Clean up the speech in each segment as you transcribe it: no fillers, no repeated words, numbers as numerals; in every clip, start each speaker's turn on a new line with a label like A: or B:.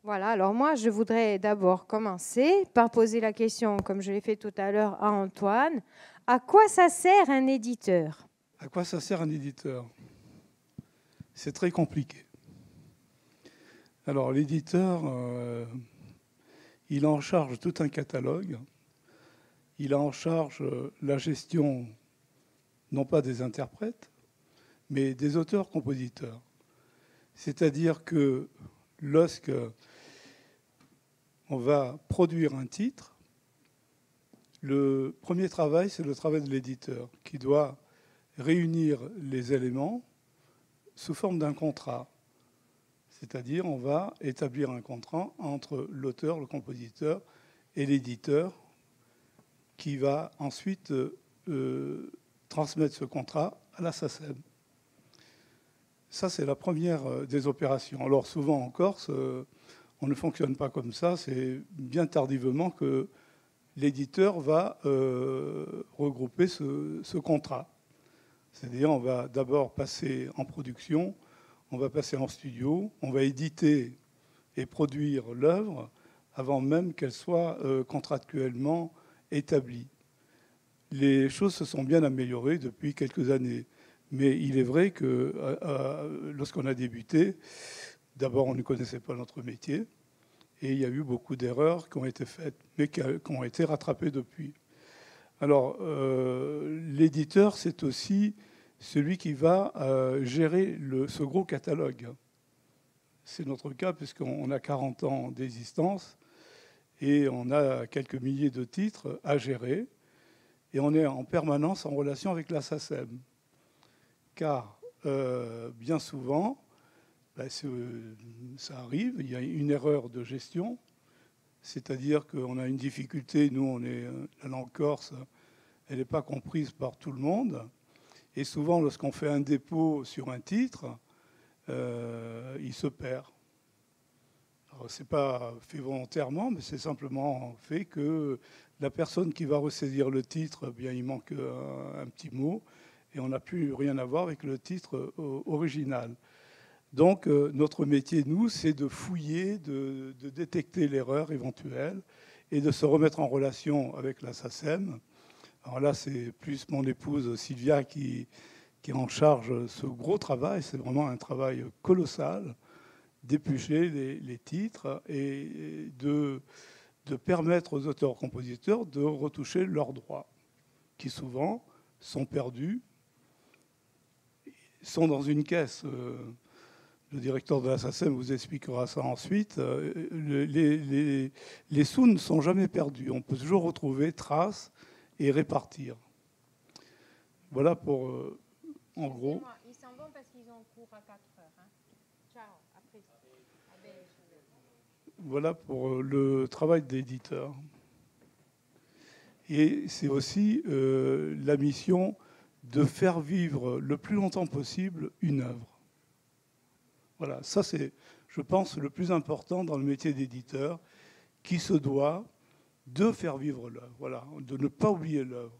A: Voilà, alors moi, je voudrais d'abord commencer par poser la question, comme je l'ai fait tout à l'heure à Antoine, à quoi ça sert un éditeur?
B: À quoi ça sert un éditeur? C'est très compliqué. Alors l'éditeur, il a en charge tout un catalogue, il a en charge la gestion non pas des interprètes, mais des auteurs-compositeurs. C'est-à-dire que lorsque on va produire un titre, le premier travail, c'est le travail de l'éditeur, qui doit réunir les éléments sous forme d'un contrat. C'est-à-dire, on va établir un contrat entre l'auteur, le compositeur et l'éditeur, qui va ensuite transmettre ce contrat à la SACEM. Ça, c'est la première des opérations. Alors souvent en Corse, on ne fonctionne pas comme ça. C'est bien tardivement que l'éditeur va regrouper ce contrat. C'est-à-dire, on va d'abord passer en production, on va passer en studio, on va éditer et produire l'œuvre avant même qu'elle soit contractuellement établie. Les choses se sont bien améliorées depuis quelques années. Mais il est vrai que lorsqu'on a débuté, d'abord, on ne connaissait pas notre métier. Et il y a eu beaucoup d'erreurs qui ont été faites, mais qui ont été rattrapées depuis. Alors, l'éditeur, c'est aussi celui qui va gérer ce gros catalogue. C'est notre cas, puisqu'on a 40 ans d'existence et on a quelques milliers de titres à gérer. Et on est en permanence en relation avec la SACEM. Car bien souvent, ça arrive, il y a une erreur de gestion, c'est-à-dire qu'on a une difficulté, nous, la langue corse, elle n'est pas comprise par tout le monde. Et souvent, lorsqu'on fait un dépôt sur un titre, il se perd. Alors, ce n'est pas fait volontairement, mais c'est simplement fait que la personne qui va ressaisir le titre, eh bien, il manque un petit mot, et on n'a plus rien à voir avec le titre original. Donc, notre métier, nous, c'est de fouiller, de détecter l'erreur éventuelle et de se remettre en relation avec la SACEM. Alors là, c'est plus mon épouse Sylvia qui est en charge ce gros travail. C'est vraiment un travail colossal, d'éplucher les titres et de permettre aux auteurs-compositeurs de retoucher leurs droits, qui souvent sont perdus, sont dans une caisse. Le directeur de la SACEM vous expliquera ça ensuite. Les sous ne sont jamais perdus. On peut toujours retrouver traces et répartir. Voilà pour, en gros.
A: Ils s'en vont parce qu'ils ont cours à 4 heures. Hein. Ciao, après.
B: Voilà pour le travail d'éditeur. Et c'est aussi la mission de faire vivre le plus longtemps possible une œuvre. Voilà, ça c'est, je pense, le plus important dans le métier d'éditeur, qui se doit de faire vivre l'œuvre, voilà, de ne pas oublier l'œuvre.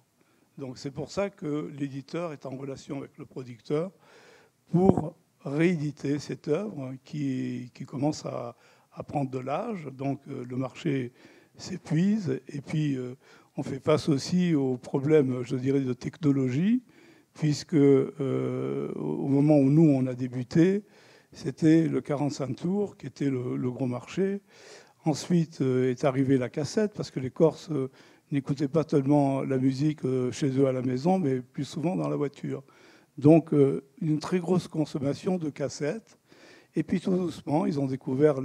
B: Donc c'est pour ça que l'éditeur est en relation avec le producteur pour rééditer cette œuvre qui commence à prendre de l'âge. Donc le marché s'épuise et puis on fait face aussi aux problèmes, je dirais, de technologie, puisque au moment où nous, on a débuté, c'était le 45 tours qui était le gros marché. Ensuite est arrivée la cassette, parce que les Corses n'écoutaient pas tellement la musique chez eux à la maison, mais plus souvent dans la voiture. Donc une très grosse consommation de cassettes. Et puis tout doucement, ils ont découvert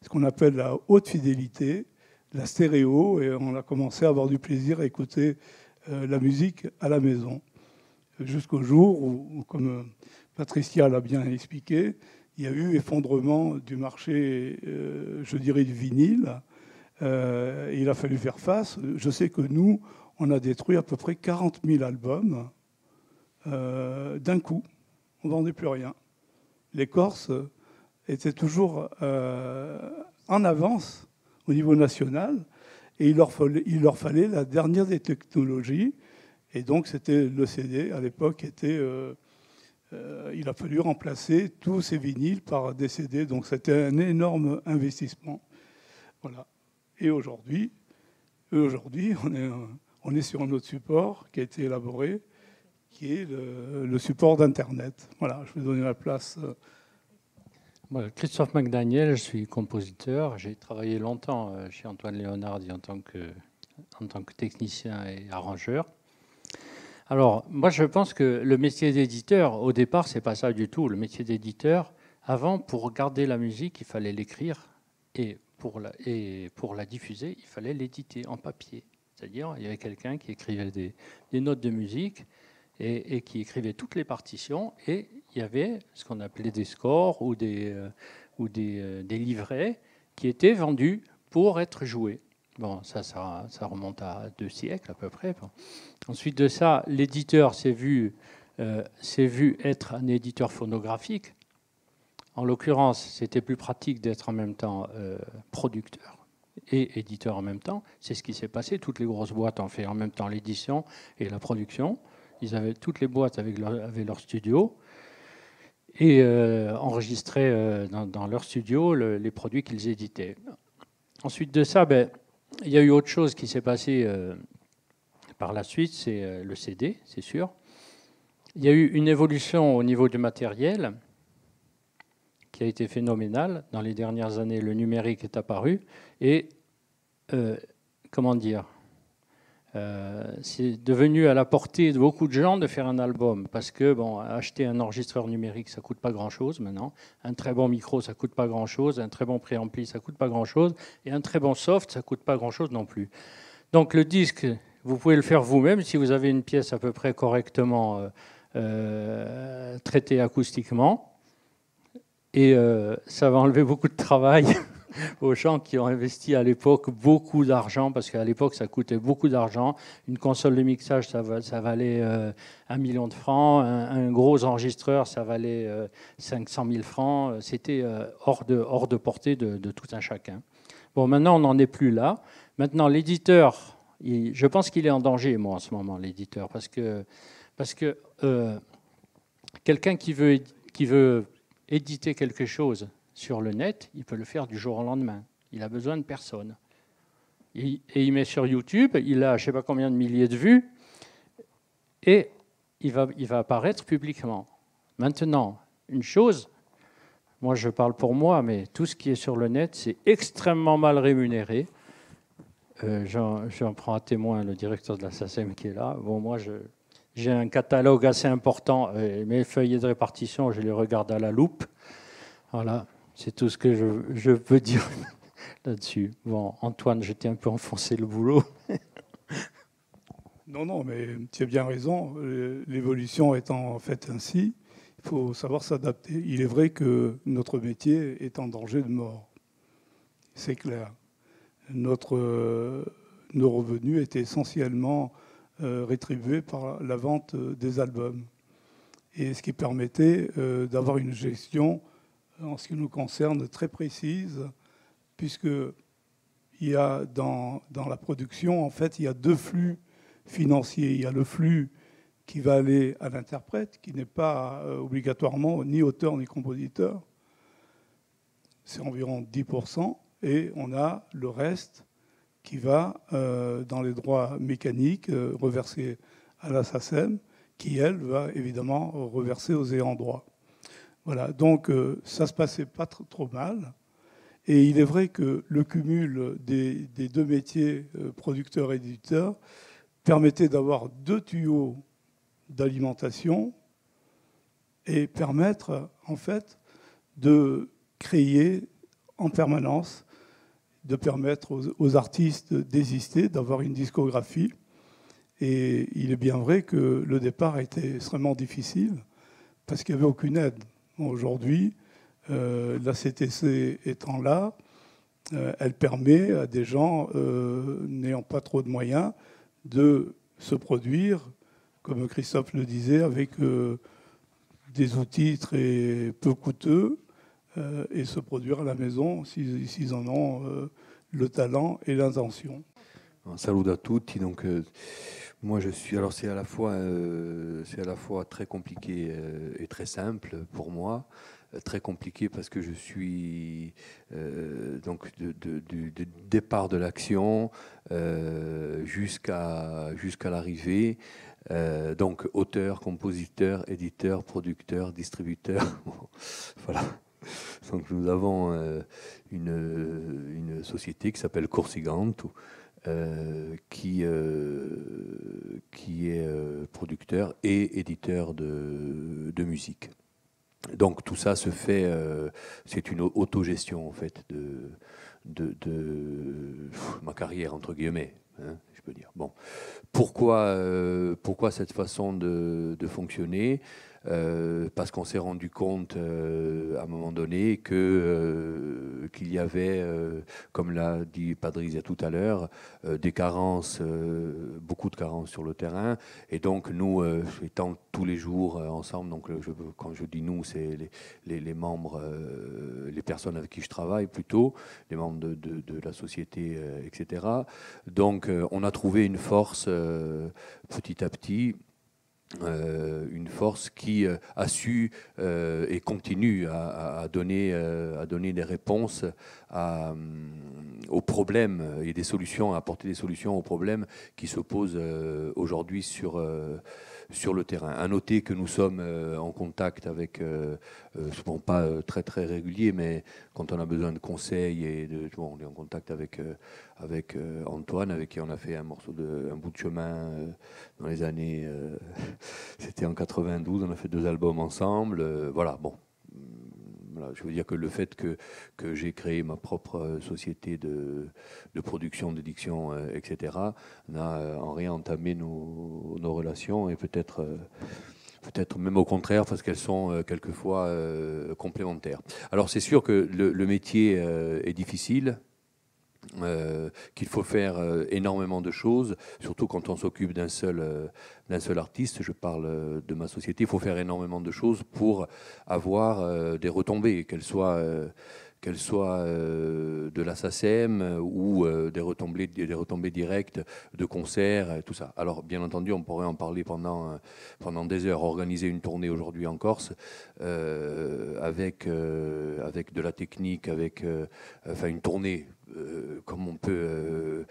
B: ce qu'on appelle la haute fidélité, la stéréo, et on a commencé à avoir du plaisir à écouter la musique à la maison. Jusqu'au jour où, comme Patricia l'a bien expliqué, il y a eu effondrement du marché, je dirais, du vinyle. Il a fallu faire face. Je sais que nous, on a détruit à peu près 40 000 albums d'un coup. On ne vendait plus rien. Les Corses étaient toujours en avance au niveau national et il leur fallait la dernière des technologies. Et donc, c'était le CD, à l'époque, était il a fallu remplacer tous ces vinyles par des CD. Donc c'était un énorme investissement. Voilà. Et aujourd'hui, on est sur un autre support qui a été élaboré, qui est le support d'Internet. Voilà, je vais donner la place.
C: Voilà, Christophe McDaniel, je suis compositeur. J'ai travaillé longtemps chez Antoine Léonhardi en tant que technicien et arrangeur. Alors, moi, je pense que le métier d'éditeur, au départ, c'est pas ça du tout. Le métier d'éditeur, avant, pour garder la musique, il fallait l'écrire, et pour la diffuser, il fallait l'éditer en papier. C'est-à-dire, il y avait quelqu'un qui écrivait des notes de musique et qui écrivait toutes les partitions, et il y avait ce qu'on appelait des scores ou des livrets qui étaient vendus pour être joués. Bon, ça remonte à 2 siècles à peu près. Bon. Ensuite de ça, l'éditeur s'est vu être un éditeur phonographique. En l'occurrence, c'était plus pratique d'être en même temps producteur et éditeur en même temps. C'est ce qui s'est passé. Toutes les grosses boîtes ont fait en même temps l'édition et la production. Toutes les boîtes avaient leur studio et enregistraient dans leur studio les produits qu'ils éditaient. Ensuite de ça, il y a eu autre chose qui s'est passé par la suite, c'est le CD, c'est sûr. Il y a eu une évolution au niveau du matériel qui a été phénoménale. Dans les dernières années, le numérique est apparu et, c'est devenu à la portée de beaucoup de gens de faire un album parce que, acheter un enregistreur numérique, ça ne coûte pas grand-chose maintenant. Un très bon micro, ça ne coûte pas grand-chose. Un très bon préampli, ça ne coûte pas grand-chose. Et un très bon soft, ça ne coûte pas grand-chose non plus. Donc le disque, vous pouvez le faire vous-même si vous avez une pièce à peu près correctement traitée acoustiquement. Et ça va enlever beaucoup de travail aux gens qui ont investi à l'époque beaucoup d'argent, parce qu'à l'époque, ça coûtait beaucoup d'argent. Une console de mixage, ça valait 1 million de francs. Un gros enregistreur, ça valait 500 000 francs. C'était hors de portée de tout un chacun. Bon, maintenant, on n'en est plus là. Maintenant, l'éditeur, je pense qu'il est en danger, moi, en ce moment, l'éditeur, parce que quelqu'un qui veut éditer quelque chose sur le net, il peut le faire du jour au lendemain. Il a besoin de personne. Et il met sur YouTube, il a je ne sais pas combien de milliers de vues, et il va apparaître publiquement. Maintenant, une chose, moi je parle pour moi, mais tout ce qui est sur le net, c'est extrêmement mal rémunéré. J'en prends à témoin le directeur de la SACEM qui est là. Bon, moi, j'ai un catalogue assez important. Mes feuillets de répartition, je les regarde à la loupe. Voilà, c'est tout ce que je peux dire là-dessus. Bon, Antoine, je t'ai un peu enfoncé le boulot.
B: Non, mais tu as bien raison. L'évolution étant faite ainsi, il faut savoir s'adapter. Il est vrai que notre métier est en danger de mort. C'est clair. Nos revenus étaient essentiellement rétribués par la vente des albums. Et ce qui permettait d'avoir une gestion, en ce qui nous concerne, très précise, puisqu'il y a dans la production, en fait, il y a 2 flux financiers. Il y a le flux qui va aller à l'interprète, qui n'est pas obligatoirement ni auteur ni compositeur. C'est environ 10%. Et on a le reste qui va dans les droits mécaniques reversés à la SACEM, qui, elle, va évidemment reverser aux ayants droit. Voilà, donc ça se passait pas trop mal. Et il est vrai que le cumul des 2 métiers, producteur et éditeur, permettait d'avoir 2 tuyaux d'alimentation et permettre, en fait, de créer en permanence, de permettre aux artistes d'exister, d'avoir une discographie. Et il est bien vrai que le départ a été extrêmement difficile parce qu'il n'y avait aucune aide. Aujourd'hui, la CTC étant là, elle permet à des gens n'ayant pas trop de moyens de se produire, comme Christophe le disait, avec des outils très peu coûteux, et se produire à la maison s'ils en ont le talent et l'intention.
D: Un salut à tutti. Donc, Moi, je suis. Alors, c'est à la fois très compliqué et très simple pour moi. Très compliqué parce que je suis donc du départ de l'action jusqu'à l'arrivée. Donc, auteur, compositeur, éditeur, producteur, distributeur. Voilà. Donc, nous avons une société qui s'appelle Corsiganto. Qui est producteur et éditeur de musique. Donc tout ça se fait, c'est une autogestion en fait de ma carrière entre guillemets, hein, je peux dire. Bon, pourquoi cette façon de fonctionner? Parce qu'on s'est rendu compte à un moment donné qu'il y avait, comme l'a dit Padrizia tout à l'heure, des carences, beaucoup de carences sur le terrain. Et donc nous, étant tous les jours ensemble, donc quand je dis nous, c'est les membres, les personnes avec qui je travaille plutôt, les membres de la société, etc. Donc on a trouvé une force petit à petit. Une force qui a su et continue à donner des réponses aux problèmes et des solutions, à apporter des solutions aux problèmes qui se posent aujourd'hui sur le terrain. À noter que nous sommes en contact avec, souvent pas très très régulier, mais quand on a besoin de conseils on est en contact avec Antoine, avec qui on a fait un bout de chemin dans les années, c'était en 92, on a fait 2 albums ensemble, voilà, bon. Voilà, je veux dire que le fait que j'ai créé ma propre société de production, d'édiction, etc., n'a en rien entamé nos relations, et peut-être même au contraire, parce qu'elles sont quelquefois complémentaires. Alors c'est sûr que le métier est difficile, qu'il faut faire énormément de choses, surtout quand on s'occupe d'un seul artiste. Je parle de ma société. Il faut faire énormément de choses pour avoir des retombées, qu'elles soient de la SACEM ou des retombées directes de concerts, tout ça. Alors, bien entendu, on pourrait en parler pendant des heures. Organiser une tournée aujourd'hui en Corse avec de la technique, enfin une tournée. Comme on peut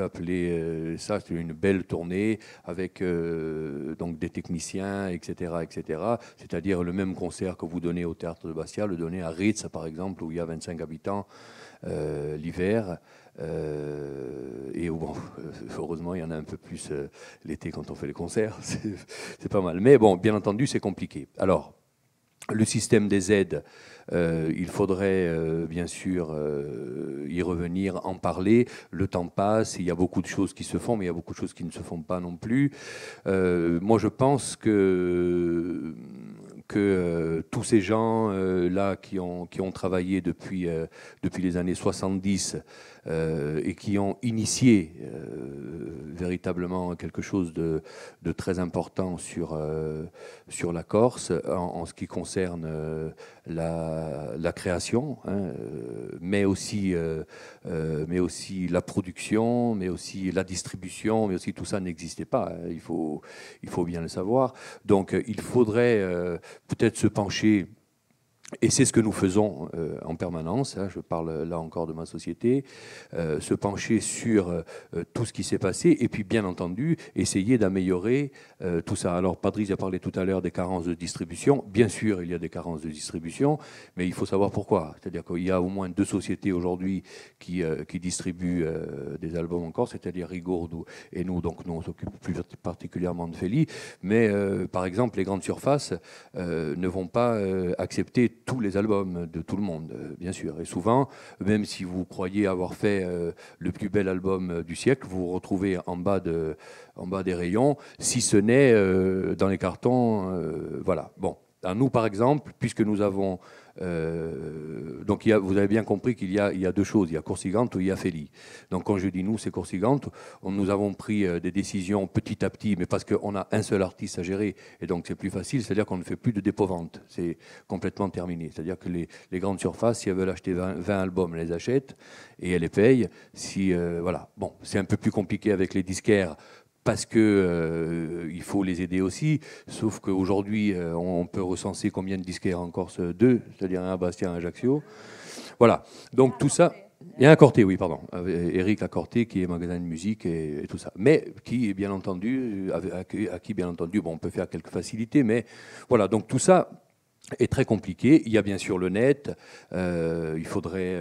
D: appeler ça, c'est une belle tournée avec donc des techniciens, etc., etc. C'est-à-dire le même concert que vous donnez au Théâtre de Bastia, le donner à Ritz, par exemple, où il y a 25 habitants l'hiver. Et bon, heureusement, il y en a un peu plus l'été quand on fait les concerts. C'est pas mal. Mais bon, bien entendu, c'est compliqué. Alors, le système des aides, il faudrait bien sûr y revenir, en parler. Le temps passe, il y a beaucoup de choses qui se font, mais il y a beaucoup de choses qui ne se font pas non plus. Moi, je pense que tous ces gens-là qui ont travaillé depuis les années 70 et qui ont initié véritablement quelque chose de très important sur la Corse en ce qui concerne la création, hein, mais aussi la production, mais aussi la distribution, mais aussi tout ça n'existait pas, hein, il faut bien le savoir. Donc il faudrait peut-être se pencher. Et c'est ce que nous faisons en permanence, hein, je parle là encore de ma société, se pencher sur tout ce qui s'est passé et puis bien entendu essayer d'améliorer tout ça. Alors Patrice a parlé tout à l'heure des carences de distribution. Bien sûr, il y a des carences de distribution, mais il faut savoir pourquoi. C'est-à-dire qu'il y a au moins 2 sociétés aujourd'hui qui distribuent des albums encore, c'est-à-dire Rigourdo et nous. Donc nous on s'occupe plus particulièrement de Feli. Mais par exemple, les grandes surfaces ne vont pas accepter tous les albums de tout le monde, bien sûr. Et souvent, même si vous croyez avoir fait le plus bel album du siècle, vous vous retrouvez en bas des rayons, si ce n'est dans les cartons. Voilà. Bon. À nous, par exemple, puisque nous avons... donc vous avez bien compris qu'il y a 2 choses. Il y a Corsiganto et il y a Feli. Donc quand je dis nous, c'est Corsiganto. Nous avons pris des décisions petit à petit, mais parce qu'on a un seul artiste à gérer, et donc c'est plus facile. C'est-à-dire qu'on ne fait plus de dépôt-vente. C'est complètement terminé. C'est-à-dire que les grandes surfaces, si elles veulent acheter 20 albums, elles les achètent et elles les payent. Voilà. Bon, c'est un peu plus compliqué avec les disquaires, parce que il faut les aider aussi. Sauf qu'aujourd'hui, on peut recenser combien de disquaires en Corse? 2, c'est-à-dire un à Bastia, un à Ajaccio. Voilà. Donc tout ça. Il y a un Corté, oui, pardon. Eric Lacorté, qui est magasin de musique et tout ça. Mais qui, bien entendu, à qui, bien entendu, bon, on peut faire quelques facilités, mais voilà. Donc tout ça est très compliqué. Il y a bien sûr le net. Il faudrait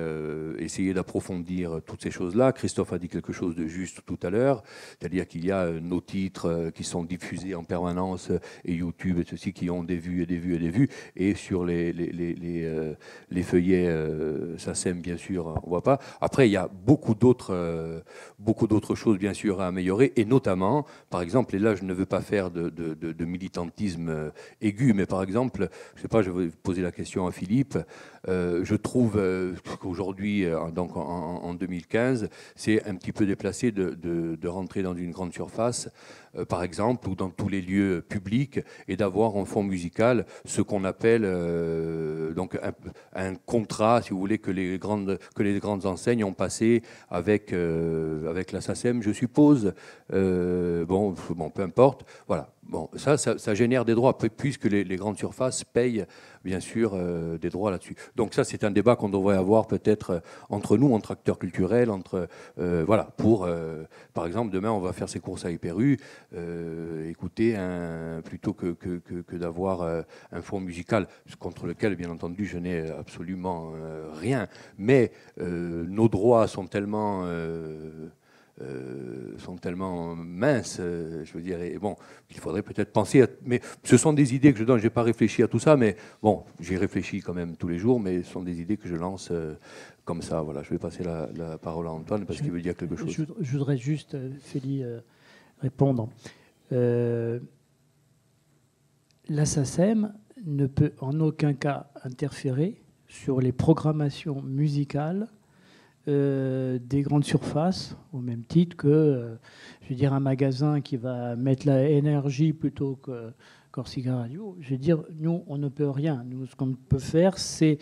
D: essayer d'approfondir toutes ces choses-là. Christophe a dit quelque chose de juste tout à l'heure, c'est-à-dire qu'il y a nos titres qui sont diffusés en permanence et YouTube et ceci qui ont des vues et des vues et des vues. Et sur les feuillets SACEM, bien sûr, on voit pas. Après, il y a beaucoup d'autres choses, bien sûr, à améliorer. Et notamment, par exemple, et là, je ne veux pas faire de militantisme aigu, mais par exemple, je sais pas, je vais poser la question à Philippe. Je trouve qu'aujourd'hui, donc en 2015, c'est un petit peu déplacé de rentrer dans une grande surface, par exemple, ou dans tous les lieux publics, et d'avoir en fond musical ce qu'on appelle donc un contrat, si vous voulez, que les grandes enseignes ont passé avec la SACEM, je suppose. Bon, peu importe. Voilà. Bon, ça génère des droits, puisque les grandes surfaces payent, bien sûr, des droits là-dessus. Donc ça, c'est un débat qu'on devrait avoir peut-être entre nous, entre acteurs culturels, voilà, pour, par exemple, demain, on va faire ses courses à Hyper-U, écouter plutôt que d'avoir un fond musical, contre lequel, bien entendu, je n'ai absolument rien. Mais nos droits sont tellement minces, je veux dire, et bon, il faudrait peut-être penser mais ce sont des idées que je donne, je n'ai pas réfléchi à tout ça, mais bon, j'y réfléchis quand même tous les jours, mais ce sont des idées que je lance comme ça, voilà. Je vais passer la parole à Antoine, parce qu'il veut dire quelque chose.
E: Je voudrais juste, Félix, répondre. La SACEM ne peut en aucun cas interférer sur les programmations musicales des grandes surfaces, au même titre que, je veux dire, un magasin qui va mettre la énergie plutôt que Corsica Radio. Je veux dire, nous, on ne peut rien. Nous, ce qu'on peut faire, c'est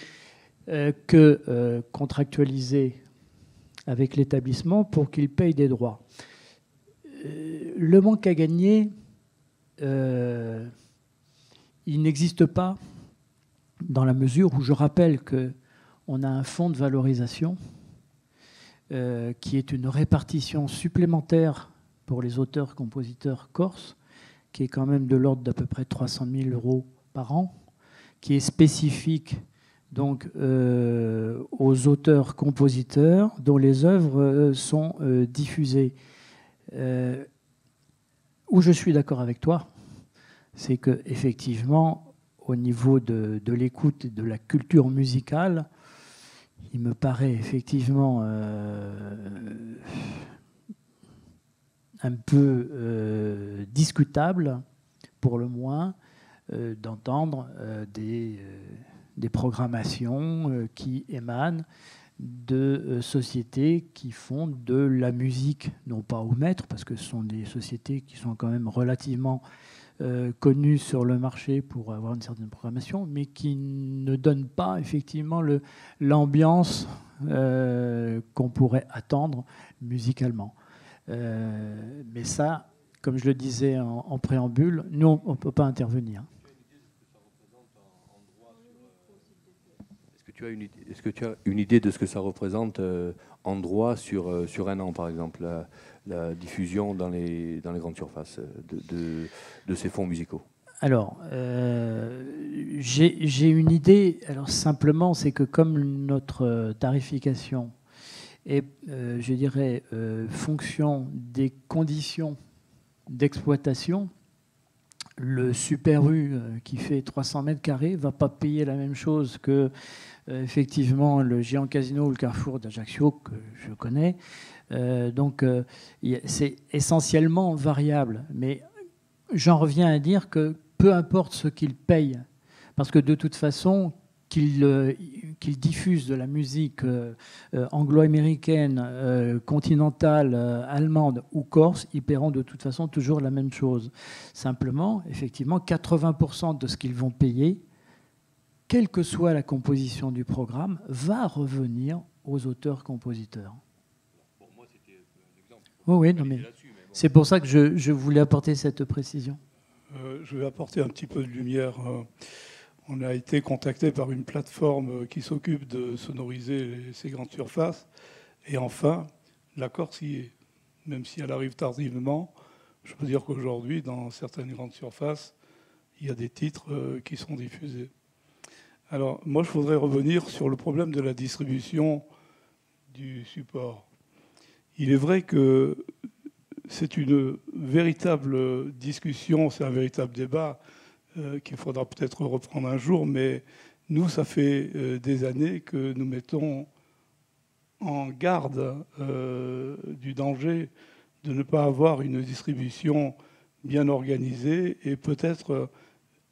E: contractualiser avec l'établissement pour qu'il paye des droits. Le manque à gagner, il n'existe pas dans la mesure où je rappelle qu'on a un fonds de valorisation qui est une répartition supplémentaire pour les auteurs-compositeurs corses, qui est quand même de l'ordre d'à peu près 300 000 € par an, qui est spécifique donc, aux auteurs-compositeurs dont les œuvres sont diffusées. Où je suis d'accord avec toi, c'est qu'effectivement, au niveau de l'écoute et de la culture musicale, il me paraît effectivement un peu discutable, pour le moins, d'entendre des programmations qui émanent de sociétés qui font de la musique, non pas au mètre, parce que ce sont des sociétés qui sont quand même relativement connues sur le marché pour avoir une certaine programmation, mais qui ne donnent pas effectivement l'ambiance qu'on pourrait attendre musicalement. Mais ça, comme je le disais en préambule, nous, on ne peut pas intervenir.
D: Est-ce que tu as une idée de ce que ça représente en droit sur un an, par exemple, la diffusion dans les grandes surfaces de ces fonds musicaux?
E: Alors, j'ai une idée. Alors, simplement, c'est que comme notre tarification est, je dirais, fonction des conditions d'exploitation, le Super U qui fait 300 mètres carrés ne va pas payer la même chose que effectivement le Géant Casino ou le Carrefour d'Ajaccio, que je connais. Donc, c'est essentiellement variable. Mais j'en reviens à dire que peu importe ce qu'il paye, parce que de toute façon, qu'il diffuse de la musique anglo-américaine, continentale, allemande ou corse, ils paieront de toute façon toujours la même chose. Simplement, effectivement, 80% de ce qu'ils vont payer, quelle que soit la composition du programme, va revenir aux auteurs-compositeurs.
D: Bon, moi, c'était un exemple.
E: Oui, non, mais C'est pour ça que je voulais apporter cette précision.
B: Je vais apporter un petit peu de lumière. On a été contacté par une plateforme qui s'occupe de sonoriser ces grandes surfaces. Et enfin, la Corse y est. Même si elle arrive tardivement, je peux dire qu'aujourd'hui, dans certaines grandes surfaces, il y a des titres qui sont diffusés. Alors, moi, je voudrais revenir sur le problème de la distribution du support. Il est vrai que c'est une véritable discussion, c'est un véritable débat qu'il faudra peut-être reprendre un jour, mais nous, ça fait des années que nous mettons en garde du danger de ne pas avoir une distribution bien organisée et peut-être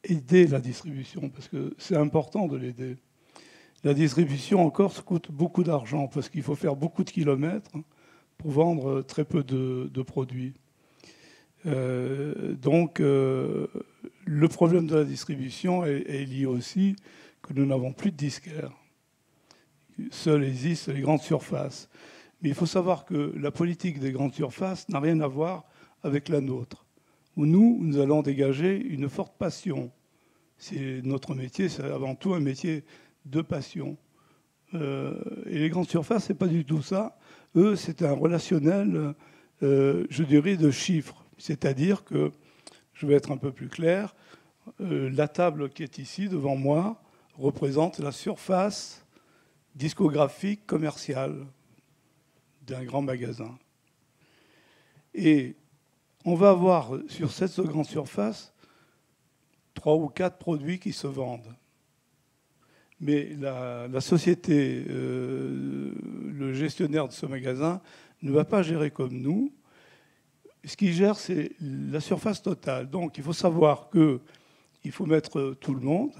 B: aider la distribution, parce que c'est important de l'aider. La distribution en Corse coûte beaucoup d'argent, parce qu'il faut faire beaucoup de kilomètres pour vendre très peu de produits. Donc, le problème de la distribution est lié aussi que nous n'avons plus de disquaires. Seules existent les grandes surfaces. Mais il faut savoir que la politique des grandes surfaces n'a rien à voir avec la nôtre, où nous allons dégager une forte passion. C'est notre métier, c'est avant tout un métier de passion. Et les grandes surfaces, c'est pas du tout ça. Eux, c'est un relationnel, je dirais, de chiffres. C'est-à-dire que, je vais être un peu plus clair, la table qui est ici devant moi représente la surface discographique commerciale d'un grand magasin. Et on va avoir sur cette grande surface 3 ou 4 produits qui se vendent. Mais la société, le gestionnaire de ce magasin ne va pas gérer comme nous. Ce qu'il gère, c'est la surface totale. Donc il faut savoir qu'il faut mettre tout le monde.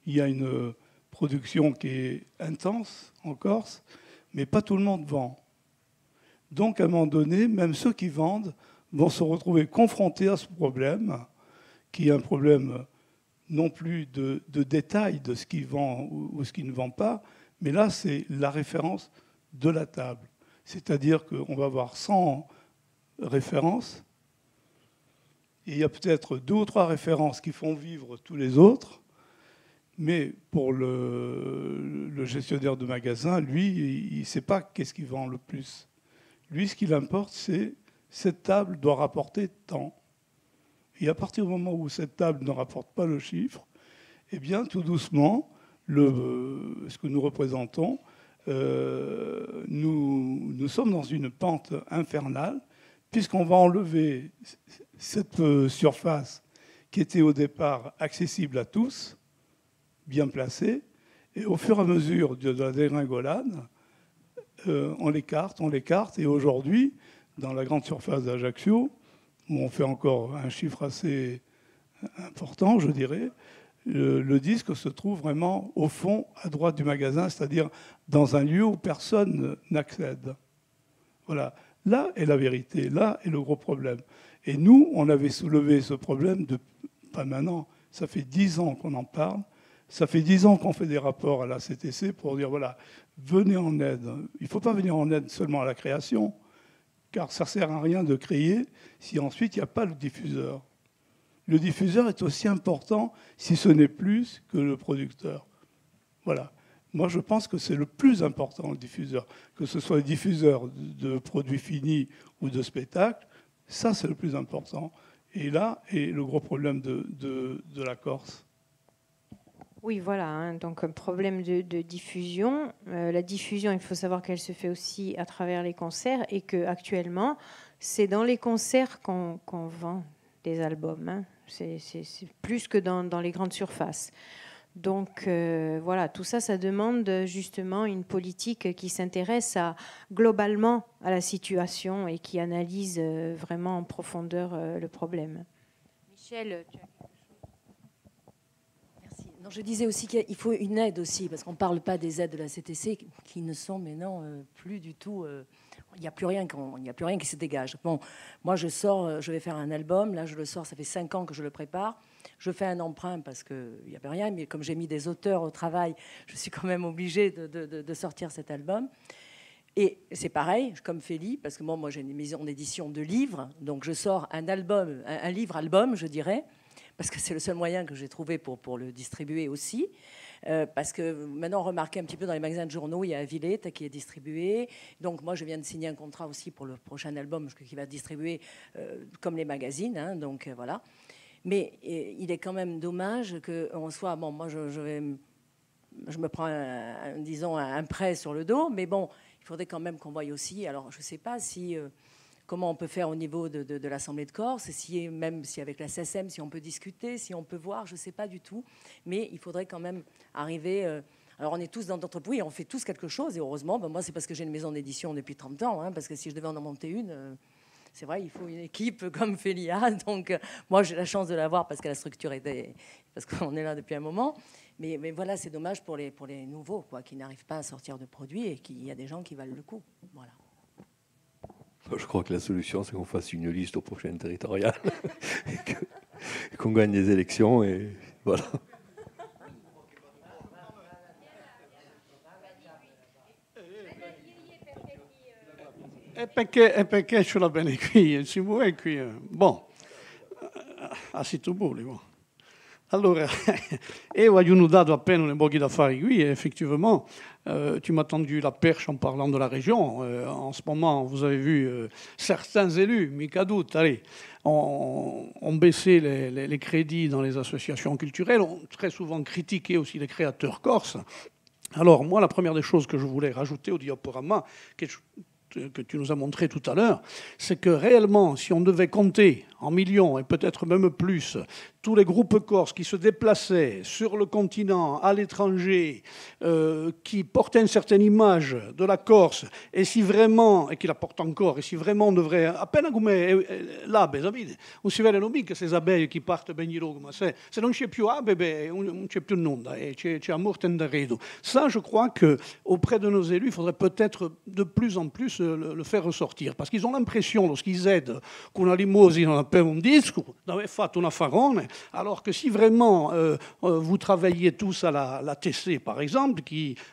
B: Il y a une production qui est intense en Corse, mais pas tout le monde vend. Donc à un moment donné, même ceux qui vendent vont se retrouver confrontés à ce problème, qui est un problème non plus de détail de ce qui vend ou ce qui ne vend pas, mais là, c'est la référence de la table. C'est-à-dire qu'on va avoir 100 références, et il y a peut-être 2 ou 3 références qui font vivre tous les autres, mais pour le gestionnaire de magasin, lui, il ne sait pas qu'est-ce qu'il vend le plus. Lui, ce qui l'importe, c'est cette table doit rapporter tant. Et à partir du moment où cette table ne rapporte pas le chiffre, eh bien, tout doucement, ce que nous représentons, nous sommes dans une pente infernale, puisqu'on va enlever cette surface qui était au départ accessible à tous, bien placée, et au fur et à mesure de la dégringolade, on l'écarte, et aujourd'hui, dans la grande surface d'Ajaccio, où on fait encore un chiffre assez important, je dirais, le disque se trouve vraiment au fond, à droite du magasin, c'est-à-dire dans un lieu où personne n'accède. Voilà. Là est la vérité, là est le gros problème. Et nous, on avait soulevé ce problème, pas maintenant, ça fait 10 ans qu'on en parle, ça fait 10 ans qu'on fait des rapports à la CTC pour dire, voilà, venez en aide. Il ne faut pas venir en aide seulement à la création, car ça ne sert à rien de créer si ensuite il n'y a pas le diffuseur. Le diffuseur est aussi important, si ce n'est plus, que le producteur. Voilà. Moi, je pense que c'est le plus important, le diffuseur. Que ce soit le diffuseur de produits finis ou de spectacles, ça, c'est le plus important. Et là est le gros problème de la Corse.
A: Oui, voilà, hein, donc un problème de diffusion. La diffusion, il faut savoir qu'elle se fait aussi à travers les concerts et qu'actuellement, c'est dans les concerts qu'on vend des albums. Hein. C'est plus que dans les grandes surfaces. Donc voilà, tout ça, ça demande justement une politique qui s'intéresse globalement à la situation et qui analyse vraiment en profondeur le problème. Michel, tu as...
F: Non, je disais aussi qu'il faut une aide aussi, parce qu'on ne parle pas des aides de la CTC qui ne sont maintenant plus du tout... Il n'y a plus rien qui se dégage. Bon, moi, je vais faire un album. Là, je le sors, ça fait 5 ans que je le prépare. Je fais un emprunt parce qu'il n'y avait rien, mais comme j'ai mis des auteurs au travail, je suis quand même obligée de sortir cet album. Et c'est pareil, comme Félie, parce que moi j'ai une maison d'édition de livres, donc je sors un album, un livre-album, je dirais, parce que c'est le seul moyen que j'ai trouvé pour le distribuer aussi. Parce que maintenant, remarquez un petit peu dans les magasins de journaux, il y a Villette qui est distribué. Donc moi, je viens de signer un contrat aussi pour le prochain album qui va distribuer comme les magazines. Hein, donc voilà. Mais il est quand même dommage qu'on soit... Bon, moi, je me prends, disons, un prêt sur le dos, mais bon, il faudrait quand même qu'on voie aussi. Alors, je ne sais pas si... comment on peut faire au niveau de l'Assemblée de Corse, même si avec la SACEM, si on peut discuter, si on peut voir, je ne sais pas du tout. Mais il faudrait quand même arriver... alors, on est tous dans notre pays, on fait tous quelque chose. Et heureusement, ben moi, c'est parce que j'ai une maison d'édition depuis 30 ans. Hein, parce que si je devais en monter une... c'est vrai, il faut une équipe comme Félia. Donc, moi, j'ai la chance de l'avoir parce que la structure était... Parce qu'on est là depuis un moment. Mais voilà, c'est dommage pour les nouveaux, quoi, qui n'arrivent pas à sortir de produits et qu'il y a des gens qui valent le coup. Voilà.
D: Je crois que la solution, c'est qu'on fasse une liste aux prochaines territoriales et qu'on gagne des élections. Et voilà.
G: E perché ce l'ha bene qui? Si muove qui. Bon, si tu vuoi. Bon. Allora, io ho dato appena un pochi d'affari qui, et effectivement, tu m'as tendu la perche en parlant de la région. En ce moment, vous avez vu certains élus, mica doute, allez, ont baissé les crédits dans les associations culturelles, ont très souvent critiqué aussi les créateurs corses. Alors, moi, la première des choses que je voulais rajouter au diaporama, que tu nous as montré tout à l'heure, c'est que réellement, si on devait compter en millions, et peut-être même plus, tous les groupes corses qui se déplaçaient sur le continent, à l'étranger, qui portaient une certaine image de la Corse, et si vraiment, et qui la portent encore, et si vraiment on devrait, appena come l'abe, sapete? Non si vedono mica ces abeilles qui partent ben giro, ma se non c'è più abe, non c'è più nulla, et c'è morte in derredo. Ça, je crois qu'auprès de nos élus, il faudrait peut-être de plus en plus le faire ressortir, parce qu'ils ont l'impression, lorsqu'ils aident, qu'on a limosina per un disco, d'aver fatto un affarone, alors que si vraiment vous travaillez tous à la TC, par exemple,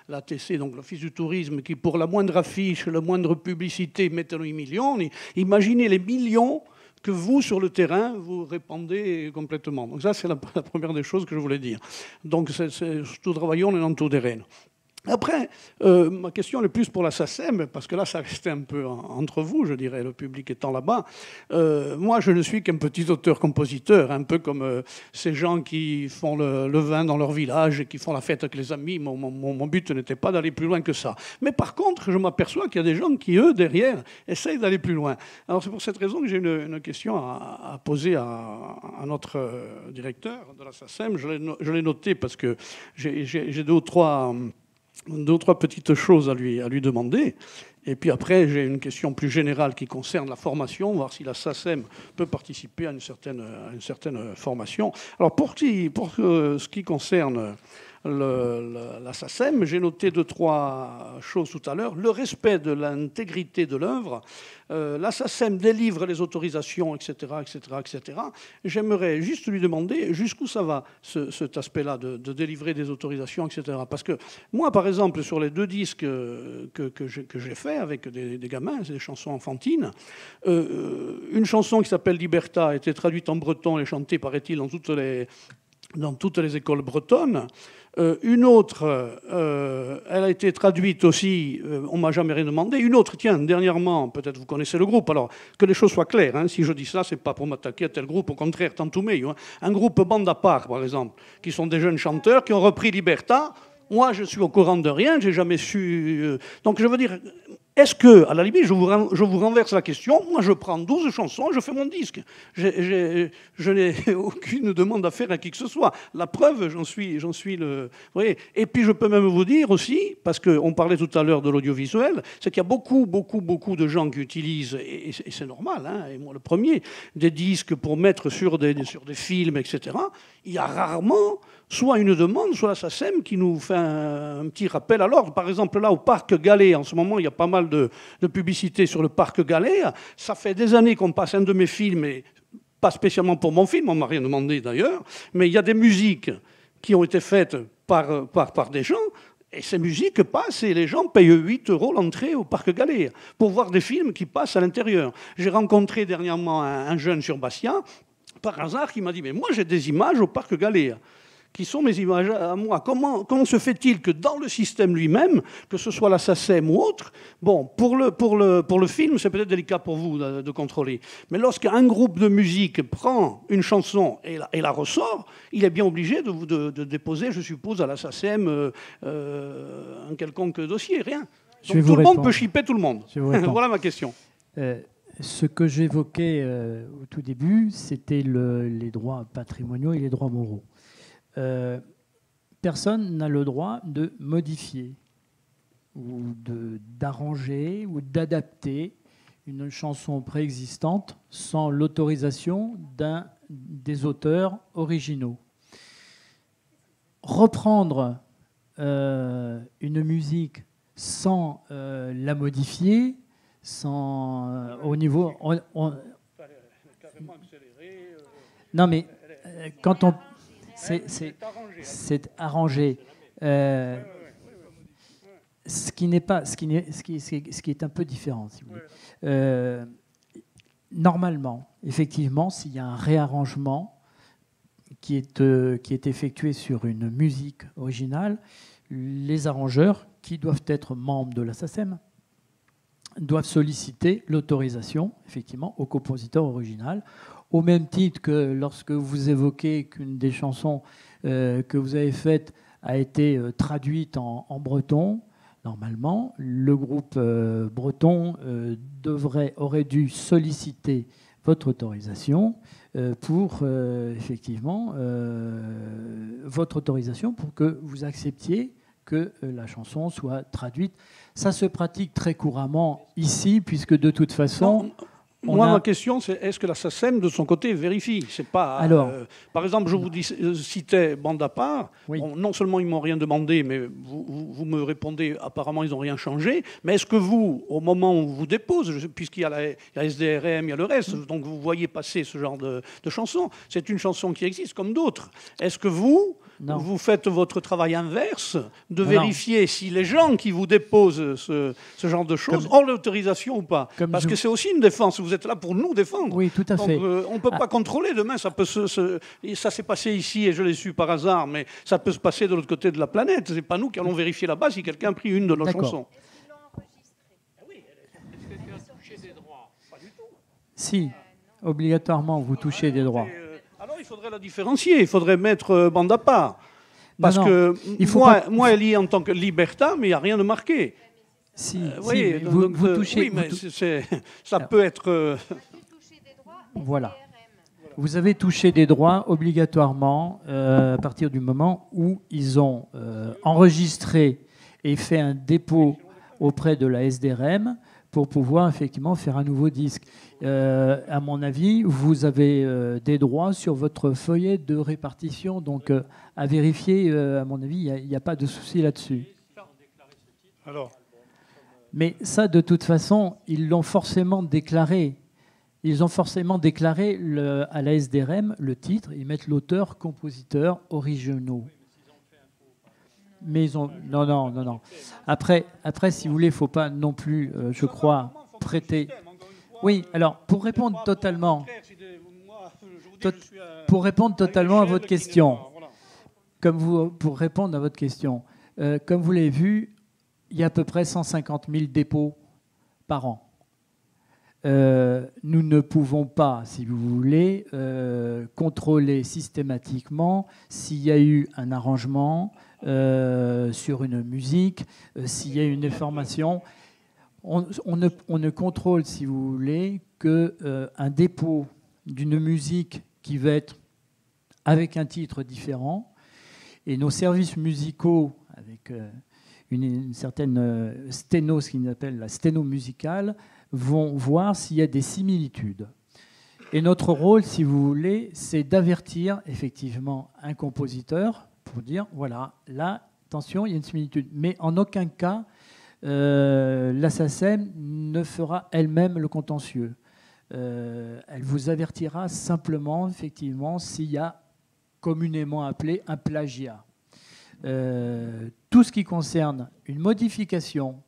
G: la TC, donc l'Office du tourisme, qui pour la moindre affiche, la moindre publicité mettent les millions, imaginez les millions que vous, sur le terrain, vous répandez complètement. Donc ça, c'est la première des choses que je voulais dire. Donc, tout travaillons dans tout terrain. Après, ma question est plus pour la SACEM, parce que là, ça restait un peu entre vous, je dirais, le public étant là-bas. Moi, je ne suis qu'un petit auteur-compositeur, un peu comme ces gens qui font le vin dans leur village et qui font la fête avec les amis. Mon but n'était pas d'aller plus loin que ça. Mais par contre, je m'aperçois qu'il y a des gens qui, eux, derrière, essayent d'aller plus loin. Alors, c'est pour cette raison que j'ai une question à poser à notre directeur de la SACEM. Je l'ai noté parce que j'ai deux ou trois petites choses à lui demander. Et puis après, j'ai une question plus générale qui concerne la formation, voir si la SACEM peut participer à une certaine formation. Alors, pour ce qui concerne la SACEM, j'ai noté 2-3 choses tout à l'heure. Le respect de l'intégrité de l'œuvre. La SACEM délivre les autorisations, etc., etc., etc. J'aimerais juste lui demander jusqu'où ça va, cet aspect-là de délivrer des autorisations, etc. Parce que moi, par exemple, sur les 2 disques que j'ai fait avec des gamins, c'est des chansons enfantines, une chanson qui s'appelle Liberta a été traduite en breton et chantée, paraît-il, dans toutes les écoles bretonnes. Une autre, elle a été traduite aussi, on ne m'a jamais rien demandé. Une autre, tiens, dernièrement, peut-être vous connaissez le groupe, alors que les choses soient claires, hein, si je dis ça, ce n'est pas pour m'attaquer à tel groupe, au contraire, tant tout meilleur. Hein. Un groupe Bande à part, par exemple, qui sont des jeunes chanteurs qui ont repris Liberta. Moi, je suis au courant de rien, j'ai jamais su... Donc, je veux dire... Est-ce que, à la limite, je vous renverse la question, moi je prends 12 chansons, je fais mon disque. Je n'ai aucune demande à faire à qui que ce soit. La preuve, j'en suis le... Vous voyez. Et puis je peux même vous dire aussi, parce qu'on parlait tout à l'heure de l'audiovisuel, c'est qu'il y a beaucoup de gens qui utilisent, et c'est normal, hein, et moi le premier, des disques pour mettre sur des films, etc. Il y a rarement soit une demande, soit la SACEM qui nous fait un petit rappel à l'ordre. Par exemple, là, au Parc Galais, en ce moment, il y a pas mal de publicité sur le Parc Galais. Ça fait des années qu'on passe un de mes films, et pas spécialement pour mon film, on ne m'a rien demandé d'ailleurs, mais il y a des musiques qui ont été faites par des gens. Et ces musiques passent et les gens payent 8 € l'entrée au Parc Galéa pour voir des films qui passent à l'intérieur. J'ai rencontré dernièrement un jeune sur Bastia, par hasard, qui m'a dit « Mais moi, j'ai des images au Parc Galéa. » Qui sont mes images à moi. Comment se fait-il que dans le système lui-même, que ce soit la SACEM ou autre, bon, pour le film, c'est peut-être délicat pour vous de contrôler, mais lorsqu'un groupe de musique prend une chanson et la ressort, il est bien obligé de déposer, je suppose, à la SACEM un quelconque dossier, rien. Donc tout le monde peut shipper tout le monde. Voilà ma question.
E: Ce que j'évoquais au tout début, c'était les droits patrimoniaux et les droits moraux. Personne n'a le droit de modifier ou d'arranger ou d'adapter une chanson préexistante sans l'autorisation des auteurs originaux. Reprendre une musique sans la modifier, au niveau... Non mais quand on... C'est arrangé. Ce qui est un peu différent, si vous voulez. Normalement, effectivement, s'il y a un réarrangement qui est effectué sur une musique originale, les arrangeurs, qui doivent être membres de la SACEM, doivent solliciter l'autorisation, effectivement, au compositeur original. Au même titre que lorsque vous évoquez qu'une des chansons que vous avez faites a été traduite en breton, normalement, le groupe breton aurait dû solliciter votre autorisation pour votre autorisation pour que vous acceptiez que la chanson soit traduite. Ça se pratique très couramment ici, puisque de toute façon...
G: Ma question, c'est est-ce que la SACEM, de son côté, vérifie? C'est pas.
E: Alors,
G: par exemple, je vous citais Bande à part.
E: Oui.
G: Bon, non seulement ils m'ont rien demandé, mais vous me répondez apparemment ils n'ont rien changé. Mais est-ce que vous, au moment où vous déposez, puisqu'il y a la SDRM, il y a le reste, donc vous voyez passer ce genre de chanson, c'est une chanson qui existe comme d'autres. Est-ce que vous faites votre travail inverse de vérifier si les gens qui vous déposent ce genre de choses ont l'autorisation ou pas? Parce que c'est aussi une défense. Vous êtes là pour nous défendre.
E: Oui, tout à fait.
G: On ne peut pas contrôler demain. Ça s'est passé ici et je l'ai su par hasard, mais ça peut se passer de l'autre côté de la planète. Ce n'est pas nous qui allons vérifier là-bas si quelqu'un a pris une de nos chansons.
C: Est-ce que tu as touché des droits? Pas du tout.
E: Si, obligatoirement, vous touchez des droits.
G: Alors, il faudrait la différencier. Il faudrait mettre Bande à part. Parce que moi, elle y est en tant que Liberta, mais il n'y a rien de marqué.
E: Vous touchez...
G: ça peut être...
E: Voilà. Vous avez touché des droits obligatoirement à partir du moment où ils ont enregistré et fait un dépôt auprès de la SDRM pour pouvoir effectivement faire un nouveau disque. À mon avis, vous avez des droits sur votre feuillet de répartition, donc à vérifier, à mon avis, il n'y a pas de souci là-dessus.
G: Alors.
E: Mais ça, de toute façon, ils l'ont forcément déclaré. Ils ont forcément déclaré à la SDRM le titre, ils mettent l'auteur, compositeur, originaux. Mais ils ont... Non. Après, si vous voulez, il ne faut pas non plus, je crois, prêter... Oui, alors, pour répondre totalement à votre question, pour répondre à votre question, comme vous l'avez vu, il y a à peu près 150 000 dépôts par an. Nous ne pouvons pas, si vous voulez, contrôler systématiquement s'il y a eu un arrangement sur une musique, s'il y a eu une déformation. On ne contrôle, si vous voulez, qu'un dépôt d'une musique qui va être avec un titre différent. Et nos services musicaux, avec une certaine sténo, ce qu'ils appellent la sténo musicale, vont voir s'il y a des similitudes. Et notre rôle, si vous voulez, c'est d'avertir effectivement un compositeur pour dire, voilà, là, attention, il y a une similitude. Mais en aucun cas, la SACEM ne fera elle-même le contentieux. Elle vous avertira simplement, effectivement, s'il y a communément appelé un plagiat. Tout ce qui concerne une modification,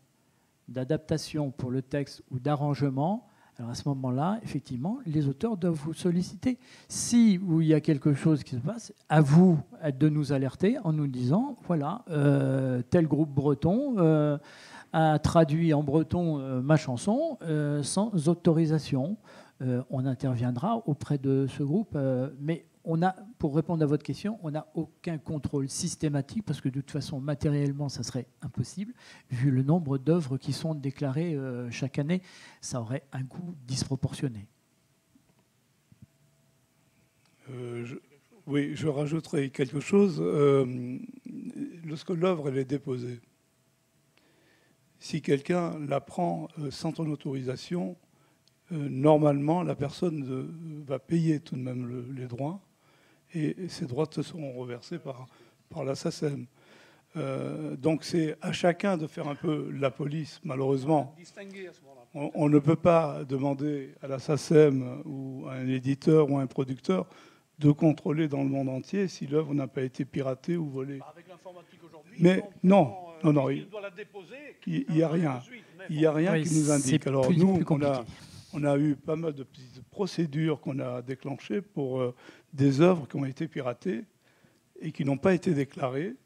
E: d'adaptation pour le texte ou d'arrangement, alors à ce moment-là, effectivement, les auteurs doivent vous solliciter. Si il y a quelque chose qui se passe, à vous de nous alerter en nous disant, voilà, tel groupe breton a traduit en breton ma chanson sans autorisation. On interviendra auprès de ce groupe, mais pour répondre à votre question, on n'a aucun contrôle systématique parce que de toute façon, matériellement, ça serait impossible. Vu le nombre d'œuvres qui sont déclarées chaque année, ça aurait un coût disproportionné.
B: Oui, je rajouterai quelque chose. Lorsque l'œuvre est déposée, si quelqu'un la prend sans ton autorisation, normalement, la personne va payer tout de même les droits. Et ces droits te seront reversés par la SACEM. Donc c'est à chacun de faire un peu la police, malheureusement. On ne peut pas demander à la SACEM ou à un éditeur ou à un producteur de contrôler dans le monde entier si l'œuvre n'a pas été piratée ou volée.
G: Avec l'informatique aujourd'hui,
B: mais non, il
G: doit la déposer.
B: Il n'y a rien. Il n'y a rien qui nous indique. Alors nous, on a eu pas mal de petites procédures qu'on a déclenchées pour des œuvres qui ont été piratées et qui n'ont pas été déclarées.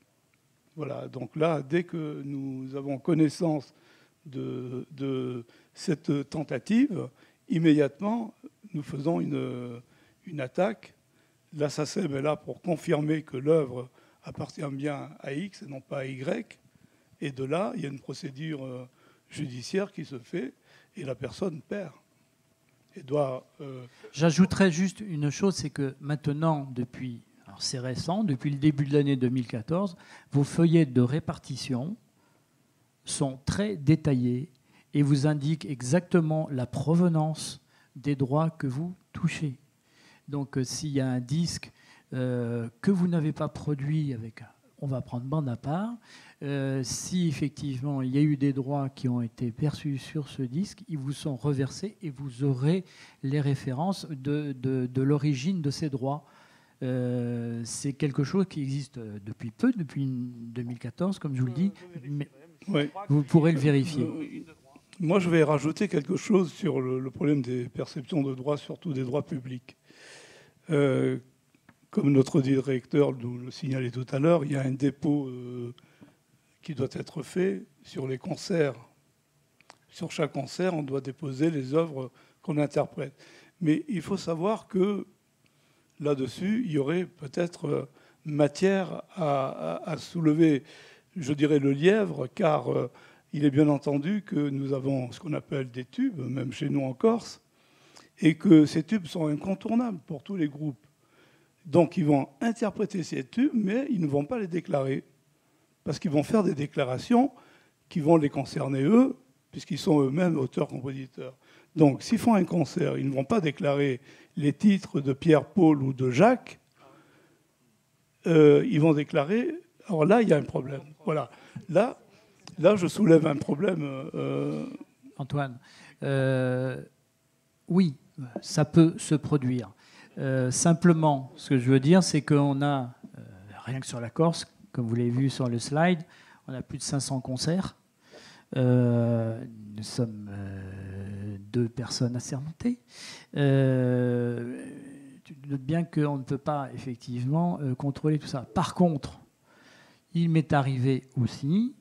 B: Voilà, donc là, dès que nous avons connaissance de cette tentative, immédiatement, nous faisons une attaque. La SACEM est là pour confirmer que l'œuvre appartient bien à X et non pas à Y. Et de là, il y a une procédure judiciaire qui se fait et la personne perd.
E: J'ajouterais juste une chose, c'est que maintenant, alors c'est récent, depuis le début de l'année 2014, vos feuillets de répartition sont très détaillés et vous indiquent exactement la provenance des droits que vous touchez. Donc s'il y a un disque que vous n'avez pas produit on va prendre bande à part. Si effectivement il y a eu des droits qui ont été perçus sur ce disque, ils vous sont reversés et vous aurez les références de l'origine de ces droits. C'est quelque chose qui existe depuis 2014, comme je vous le dis, mais
B: oui.
E: Vous pourrez le vérifier.
B: Moi, je vais rajouter quelque chose sur le problème des perceptions de droits, surtout des droits publics. Comme notre directeur nous le signalait tout à l'heure, il y a un dépôt qui doit être fait sur les concerts. Sur chaque concert, on doit déposer les œuvres qu'on interprète. Mais il faut savoir que là-dessus, il y aurait peut-être matière à soulever, je dirais, le lièvre, car il est bien entendu que nous avons ce qu'on appelle des tubes, même chez nous en Corse, et que ces tubes sont incontournables pour tous les groupes. Donc ils vont interpréter ces tubes, mais ils ne vont pas les déclarer, parce qu'ils vont faire des déclarations qui vont les concerner eux, puisqu'ils sont eux-mêmes auteurs-compositeurs. Donc s'ils font un concert, ils ne vont pas déclarer les titres de Pierre, Paul ou de Jacques, ils vont déclarer... Alors là, il y a un problème. Voilà. Là, je soulève un problème.
E: Antoine, oui, ça peut se produire. Simplement, ce que je veux dire, c'est qu'on a, rien que sur la Corse, comme vous l'avez vu sur le slide, on a plus de 500 concerts. Nous sommes 2 personnes assermentées. Tu te doutes bien qu'on ne peut pas effectivement contrôler tout ça. Par contre, il m'est arrivé aussi,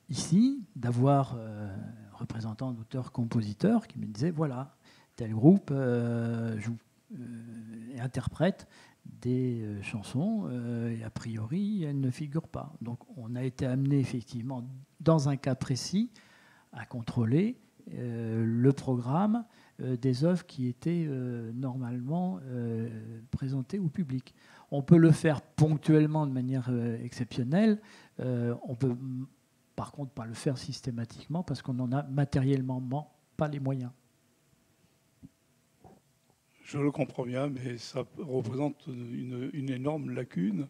E: ici, d'avoir un représentant d'auteur-compositeur qui me disait, voilà, tel groupe joue et interprète des chansons et a priori elles ne figurent pas. Donc on a été amené effectivement dans un cas précis à contrôler le programme des œuvres qui étaient normalement présentées au public. On peut le faire ponctuellement de manière exceptionnelle, on peut par contre pas le faire systématiquement parce qu'on n'en a matériellement pas les moyens.
B: Je le comprends bien, mais ça représente une énorme lacune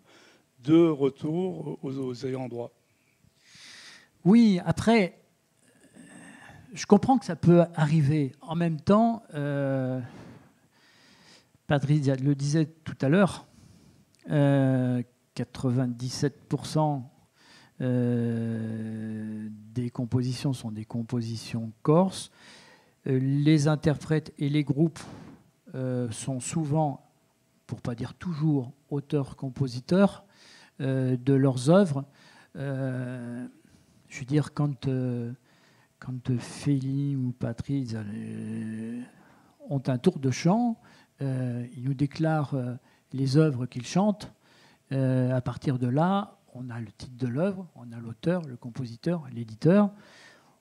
B: de retour aux ayants droit.
E: Oui, après, je comprends que ça peut arriver. En même temps, Patrice le disait tout à l'heure, 97% des compositions sont des compositions corses. Les interprètes et les groupes sont souvent, pour ne pas dire toujours, auteurs-compositeurs de leurs œuvres. Je veux dire, quand Feli ou Patrice ont un tour de chant, ils nous déclarent les œuvres qu'ils chantent. À partir de là, on a le titre de l'œuvre, on a l'auteur, le compositeur, l'éditeur.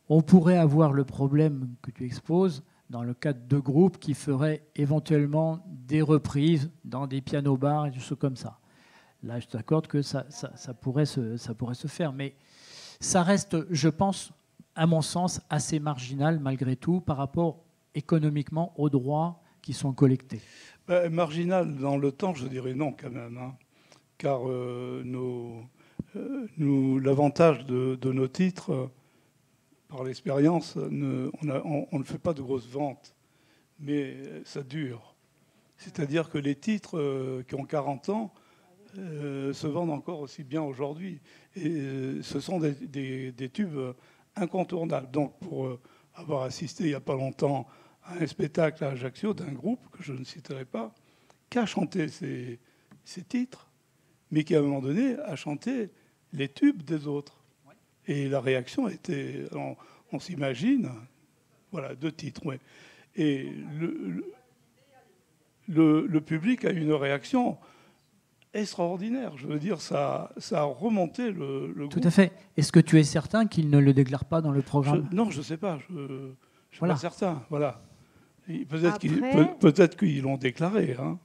E: On pourrait avoir le problème que tu exposes dans le cadre de groupes qui feraient éventuellement des reprises dans des pianos-bars et des choses comme ça. Là, je t'accorde que ça pourrait se faire. Mais ça reste, je pense, à mon sens, assez marginal malgré tout par rapport économiquement aux droits qui sont collectés.
B: Marginal dans le temps, je dirais non quand même. Hein, car l'avantage de nos titres, par l'expérience, on ne fait pas de grosses ventes, mais ça dure. C'est-à-dire que les titres qui ont 40 ans se vendent encore aussi bien aujourd'hui. Et ce sont des tubes incontournables. Donc, pour avoir assisté il n'y a pas longtemps à un spectacle à Ajaccio d'un groupe que je ne citerai pas, qui a chanté ces titres, mais qui, à un moment donné, a chanté les tubes des autres. Et la réaction était... On s'imagine... Voilà, 2 titres, oui. Et le public a une réaction extraordinaire. Je veux dire, ça a remonté le groupe.
E: Tout à fait. Est-ce que tu es certain qu'il ne le déclare pas dans le programme ?
B: Non, je ne sais pas. Je ne suis
E: Voilà.
B: pas certain. Voilà. Peut-être qu'ils l'ont déclaré, hein.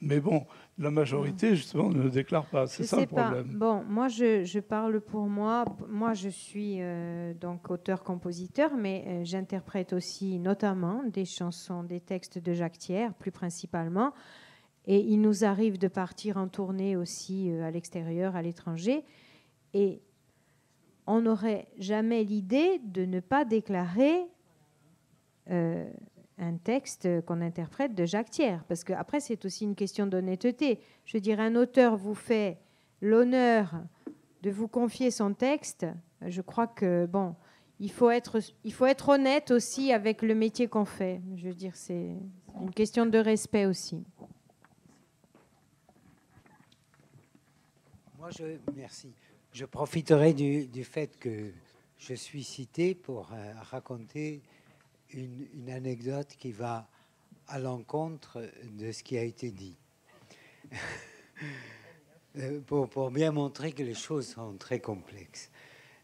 B: Mais bon, la majorité, justement, ne le déclare pas. C'est ça le problème.
A: Bon, moi, je parle pour moi. Moi, je suis donc auteur-compositeur, mais j'interprète aussi notamment des chansons, des textes de Jacques Thiers, plus principalement. Et il nous arrive de partir en tournée aussi à l'extérieur, à l'étranger. Et on n'aurait jamais l'idée de ne pas déclarer un texte qu'on interprète de Jacques Thiers. Parce qu'après, c'est aussi une question d'honnêteté. Je veux dire, un auteur vous fait l'honneur de vous confier son texte. Je crois que, bon, il faut être honnête aussi avec le métier qu'on fait. Je veux dire, c'est une question de respect aussi.
H: Merci. Je profiterai du fait que je suis cité pour raconter une anecdote qui va à l'encontre de ce qui a été dit. Pour bien montrer que les choses sont très complexes.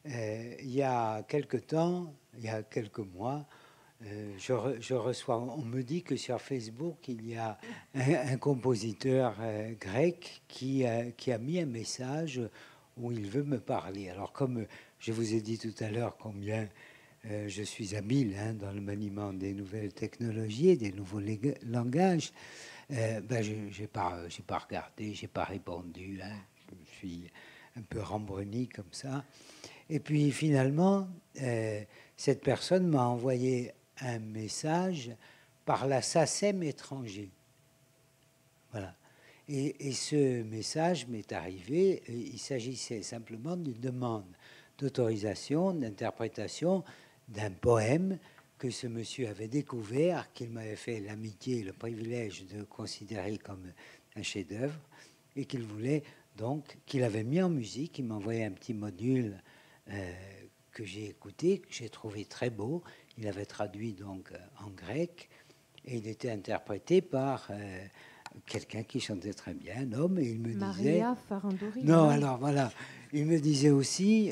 H: Il y a quelque temps, il y a quelques mois, je reçois, on me dit que sur Facebook, il y a un compositeur grec qui a mis un message où il veut me parler. Alors, comme je vous ai dit tout à l'heure combien je suis habile dans le maniement des nouvelles technologies, des nouveaux langages, je n'ai pas regardé, je n'ai pas répondu. Je suis un peu rembruni comme ça. Et puis, finalement, cette personne m'a envoyé un message par la SACEM étranger. Voilà. Et ce message m'est arrivé, il s'agissait simplement d'une demande d'autorisation, d'interprétation d'un poème que ce monsieur avait découvert, qu'il m'avait fait l'amitié et le privilège de considérer comme un chef-d'œuvre, et qu'il voulait donc, qu'il avait mis en musique. Il m'a envoyé un petit module que j'ai écouté, que j'ai trouvé très beau. Il avait traduit donc en grec, et il était interprété par quelqu'un qui chantait très bien, un homme, et il me disait...
A: Maria Farandori.
H: Non, alors voilà, il me disait aussi,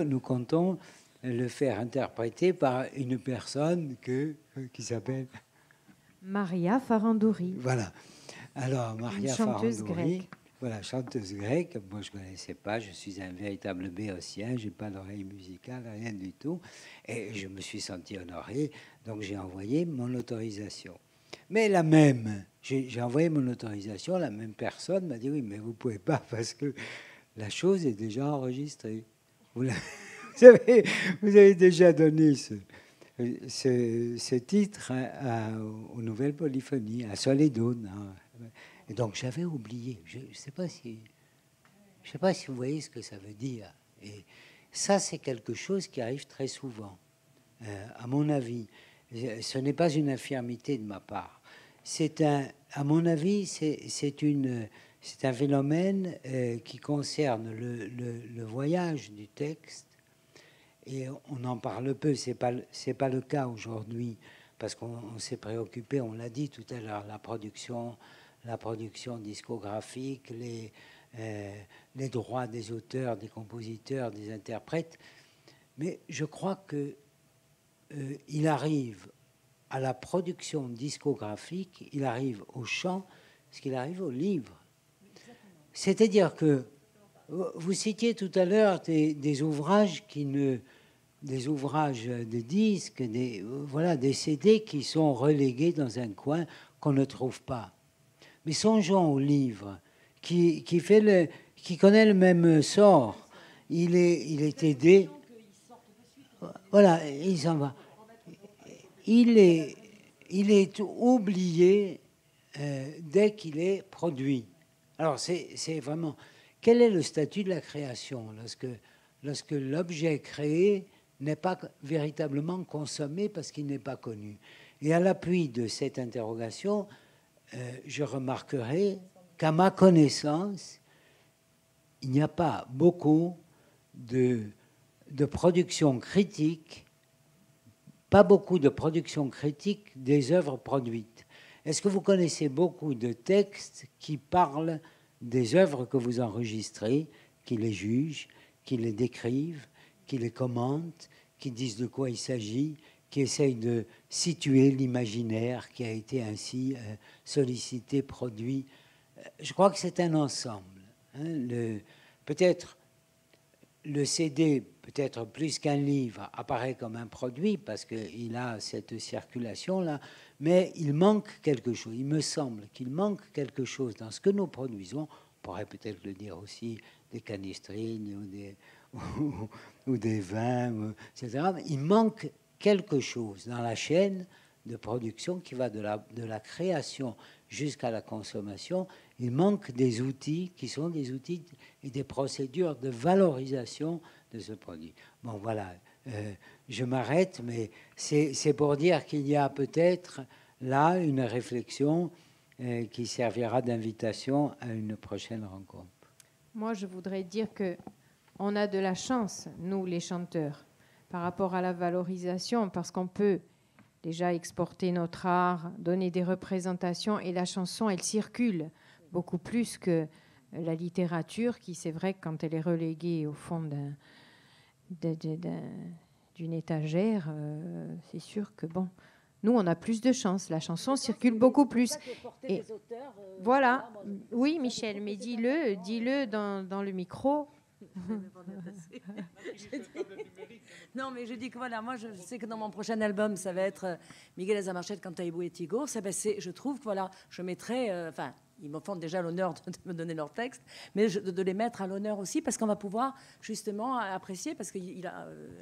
H: nous comptons le faire interpréter par une personne qui s'appelle...
A: Maria Farandori.
H: Voilà. Alors, Maria
A: chanteuse
H: Farandori,
A: grecque.
H: voilà, chanteuse grecque. Moi, je ne connaissais pas. Je suis un véritable béotien. Je n'ai pas d'oreille musicale, rien du tout. Et je me suis senti honoré. Donc, j'ai envoyé mon autorisation. Mais la même, j'ai envoyé mon autorisation. La même personne m'a dit, oui, mais vous ne pouvez pas parce que la chose est déjà enregistrée. Vous avez déjà donné ce titre aux Nouvelles Polyphonies, à Soledone. Et donc, j'avais oublié. Je ne sais pas si... sais pas si vous voyez ce que ça veut dire. Et ça, c'est quelque chose qui arrive très souvent, à mon avis. Ce n'est pas une infirmité de ma part. À mon avis, c'est un phénomène qui concerne le voyage du texte. Et on en parle peu. C'est pas le cas aujourd'hui, parce qu'on s'est préoccupé, on l'a dit tout à l'heure, la production discographique, les droits des auteurs, des compositeurs, des interprètes. Mais je crois que il arrive à la production discographique, il arrive au chant, ce qu'il arrive au livre. C'est-à-dire que vous citiez tout à l'heure des ouvrages des ouvrages de disques, des CD qui sont relégués dans un coin qu'on ne trouve pas. Mais songeons au livre qui connaît le même sort. Il est aidé. Voilà, il s'en va. Il est oublié dès qu'il est produit. Alors, c'est vraiment... Quel est le statut de la création lorsque l'objet créé n'est pas véritablement consommé parce qu'il n'est pas connu? Et à l'appui de cette interrogation, je remarquerai qu'à ma connaissance, il n'y a pas beaucoup de production critique, pas beaucoup de production critique des œuvres produites. Est-ce que vous connaissez beaucoup de textes qui parlent des œuvres que vous enregistrez, qui les jugent, qui les décrivent, qui les commentent, qui disent de quoi il s'agit, qui essayent de situer l'imaginaire qui a été ainsi sollicité, produit? Je crois que c'est un ensemble. Peut-être le CD, peut-être plus qu'un livre, apparaît comme un produit parce qu'il a cette circulation-là, mais il manque quelque chose. Il me semble qu'il manque quelque chose dans ce que nous produisons. On pourrait peut-être le dire aussi des canistrines ou des vins, etc. Il manque quelque chose dans la chaîne de production qui va de la création jusqu'à la consommation. Il manque des outils qui sont des outils et des procédures de valorisation de ce produit. Bon, voilà, je m'arrête, mais c'est pour dire qu'il y a peut-être là une réflexion qui servira d'invitation à une prochaine rencontre.
A: Moi, je voudrais dire qu'on a de la chance, nous, les chanteurs, par rapport à la valorisation, parce qu'on peut déjà exporter notre art, donner des représentations, et la chanson, elle circule beaucoup plus que la littérature, qui, c'est vrai, quand elle est reléguée au fond d'une étagère, c'est sûr que, bon, nous, on a plus de chance. La chanson circule beaucoup plus. Et voilà. Oui, Michel, mais dis-le dans le micro.
F: Non, mais je dis que voilà, moi je sais que dans mon prochain album, ça va être Miguel Azamarchet, Cantaïbou et Tigo. Je trouve que voilà, je mettrai, enfin, ils me font déjà l'honneur de me donner leur texte, mais de les mettre à l'honneur aussi, parce qu'on va pouvoir justement apprécier, parce que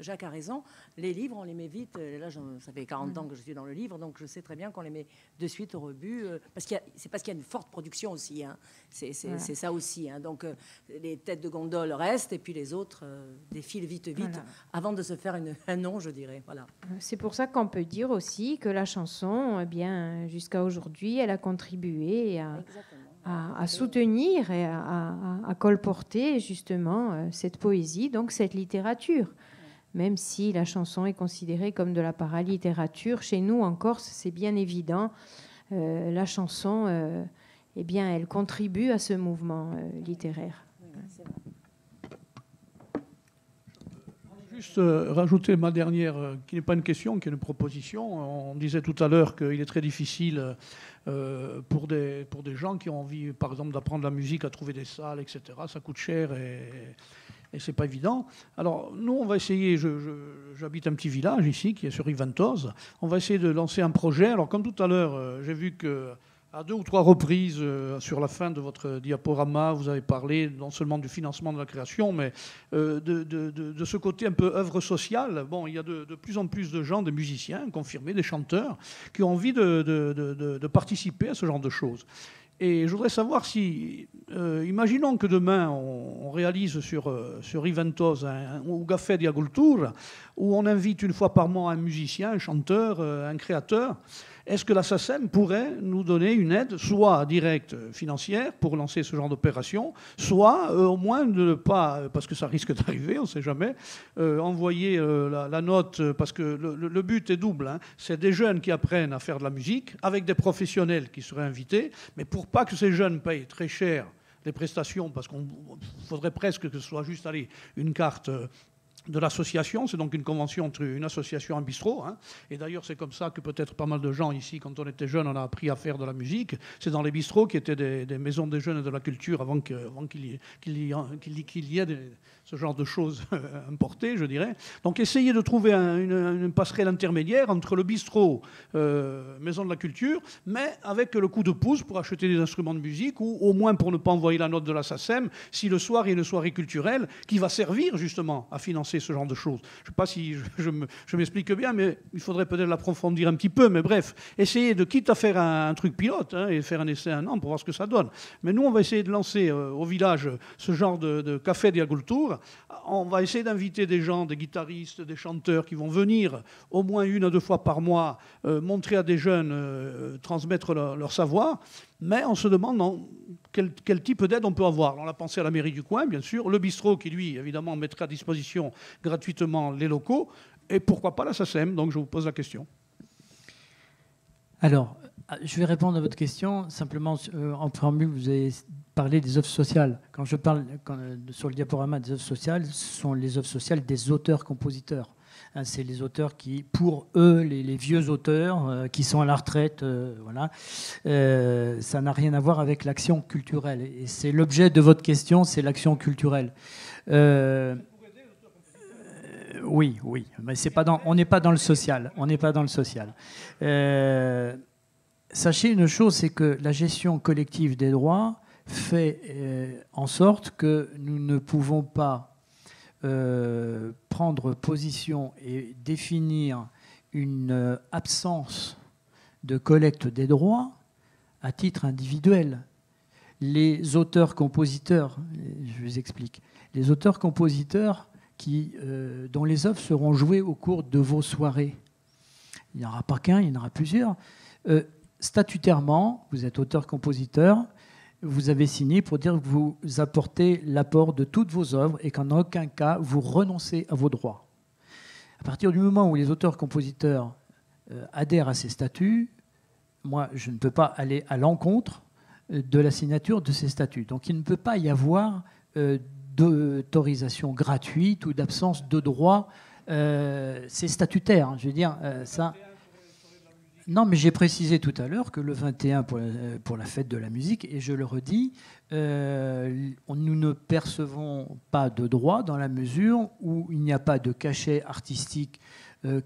F: Jacques a raison, les livres, on les met vite. Là, ça fait 40 ans que je suis dans le livre, donc je sais très bien qu'on les met de suite au rebut, parce qu'il y a une forte production aussi. Hein. C'est ça aussi. Hein. Donc, les têtes de gondole restent, et puis les autres défilent vite, voilà, avant de se faire un nom, je dirais. Voilà.
A: C'est pour ça qu'on peut dire aussi que la chanson, eh bien, jusqu'à aujourd'hui, elle a contribué à soutenir et à colporter justement cette poésie, donc cette littérature. Même si la chanson est considérée comme de la paralittérature, chez nous en Corse, c'est bien évident, la chanson, eh bien, elle contribue à ce mouvement littéraire.
F: C'est vrai.
G: Juste rajouter ma dernière, qui n'est pas une question, qui est une proposition. On disait tout à l'heure qu'il est très difficile pour des gens qui ont envie, par exemple, d'apprendre la musique, à trouver des salles, etc. Ça coûte cher et c'est pas évident. Alors, nous, on va essayer, j'habite un petit village ici, qui est sur Rive-Ventose. On va essayer de lancer un projet. Alors, comme tout à l'heure, j'ai vu que à 2 ou 3 reprises, sur la fin de votre diaporama, vous avez parlé non seulement du financement de la création, mais de ce côté un peu œuvre sociale. Bon, il y a de plus en plus de gens, des musiciens confirmés, des chanteurs, qui ont envie de participer à ce genre de choses. Et je voudrais savoir si, imaginons que demain on réalise sur Eventos ou Café di Agricoltura, où on invite une fois par mois un musicien, un chanteur, un créateur. Est-ce que la SACEM pourrait nous donner une aide, soit directe financière pour lancer ce genre d'opération, soit au moins de ne pas, parce que ça risque d'arriver, on ne sait jamais, envoyer la note, parce que le but est double. Hein. C'est des jeunes qui apprennent à faire de la musique, avec des professionnels qui seraient invités, mais pour pas que ces jeunes payent très cher les prestations, parce qu'il faudrait presque que ce soit juste une carte de l'association, c'est donc une convention entre une association et un bistrot. Hein. Et d'ailleurs, c'est comme ça que peut-être pas mal de gens ici, quand on était jeunes, on a appris à faire de la musique. C'est dans les bistrots qui étaient des maisons des jeunes et de la culture avant qu'il y ait ce genre de choses importées, je dirais. Donc, essayez de trouver une passerelle intermédiaire entre le bistrot, maison de la culture, mais avec le coup de pouce pour acheter des instruments de musique, ou au moins pour ne pas envoyer la note de la SACEM, si le soir il y a une soirée culturelle qui va servir justement à financer ce genre de choses. Je ne sais pas si je m'explique bien, mais il faudrait peut-être l'approfondir un petit peu. Mais bref, essayer de, quitte à faire un truc pilote, hein, et faire un essai 1 an pour voir ce que ça donne. Mais nous, on va essayer de lancer au village ce genre de café di Agricoltura. On va essayer d'inviter des gens, des guitaristes, des chanteurs qui vont venir au moins 1 à 2 fois par mois montrer à des jeunes, transmettre leur savoir. Mais on se demande quel type d'aide on peut avoir. On a pensé à la mairie du coin, bien sûr, le bistrot qui, lui, évidemment, mettrait à disposition gratuitement les locaux, et pourquoi pas la SACEM. Donc je vous pose la question.
E: Alors, je vais répondre à votre question. Simplement, en préambule, vous avez parlé des œuvres sociales. Quand je parle sur le diaporama des œuvres sociales, ce sont les œuvres sociales des auteurs-compositeurs. Hein, c'est les auteurs qui, pour eux, les vieux auteurs qui sont à la retraite, voilà, ça n'a rien à voir avec l'action culturelle. Et c'est l'objet de votre question, c'est l'action culturelle. Oui, mais on n'est pas dans le social. On n'est pas dans le social. Sachez une chose, c'est que la gestion collective des droits fait en sorte que nous ne pouvons pas prendre position et définir une absence de collecte des droits à titre individuel. Les auteurs-compositeurs, je vous explique, les auteurs-compositeurs dont les œuvres seront jouées au cours de vos soirées, il n'y en aura pas qu'un, il y en aura plusieurs. Statutairement, vous êtes auteur-compositeur, vous avez signé pour dire que vous apportez l'apport de toutes vos œuvres et qu'en aucun cas vous renoncez à vos droits. À partir du moment où les auteurs-compositeurs adhèrent à ces statuts, moi, je ne peux pas aller à l'encontre de la signature de ces statuts. Donc il ne peut pas y avoir d'autorisation gratuite ou d'absence de droit. C'est statutaire, hein, je veux dire, ça... Non, mais j'ai précisé tout à l'heure que le 21 pour la fête de la musique, et je le redis, nous ne percevons pas de droit dans la mesure où il n'y a pas de cachet artistique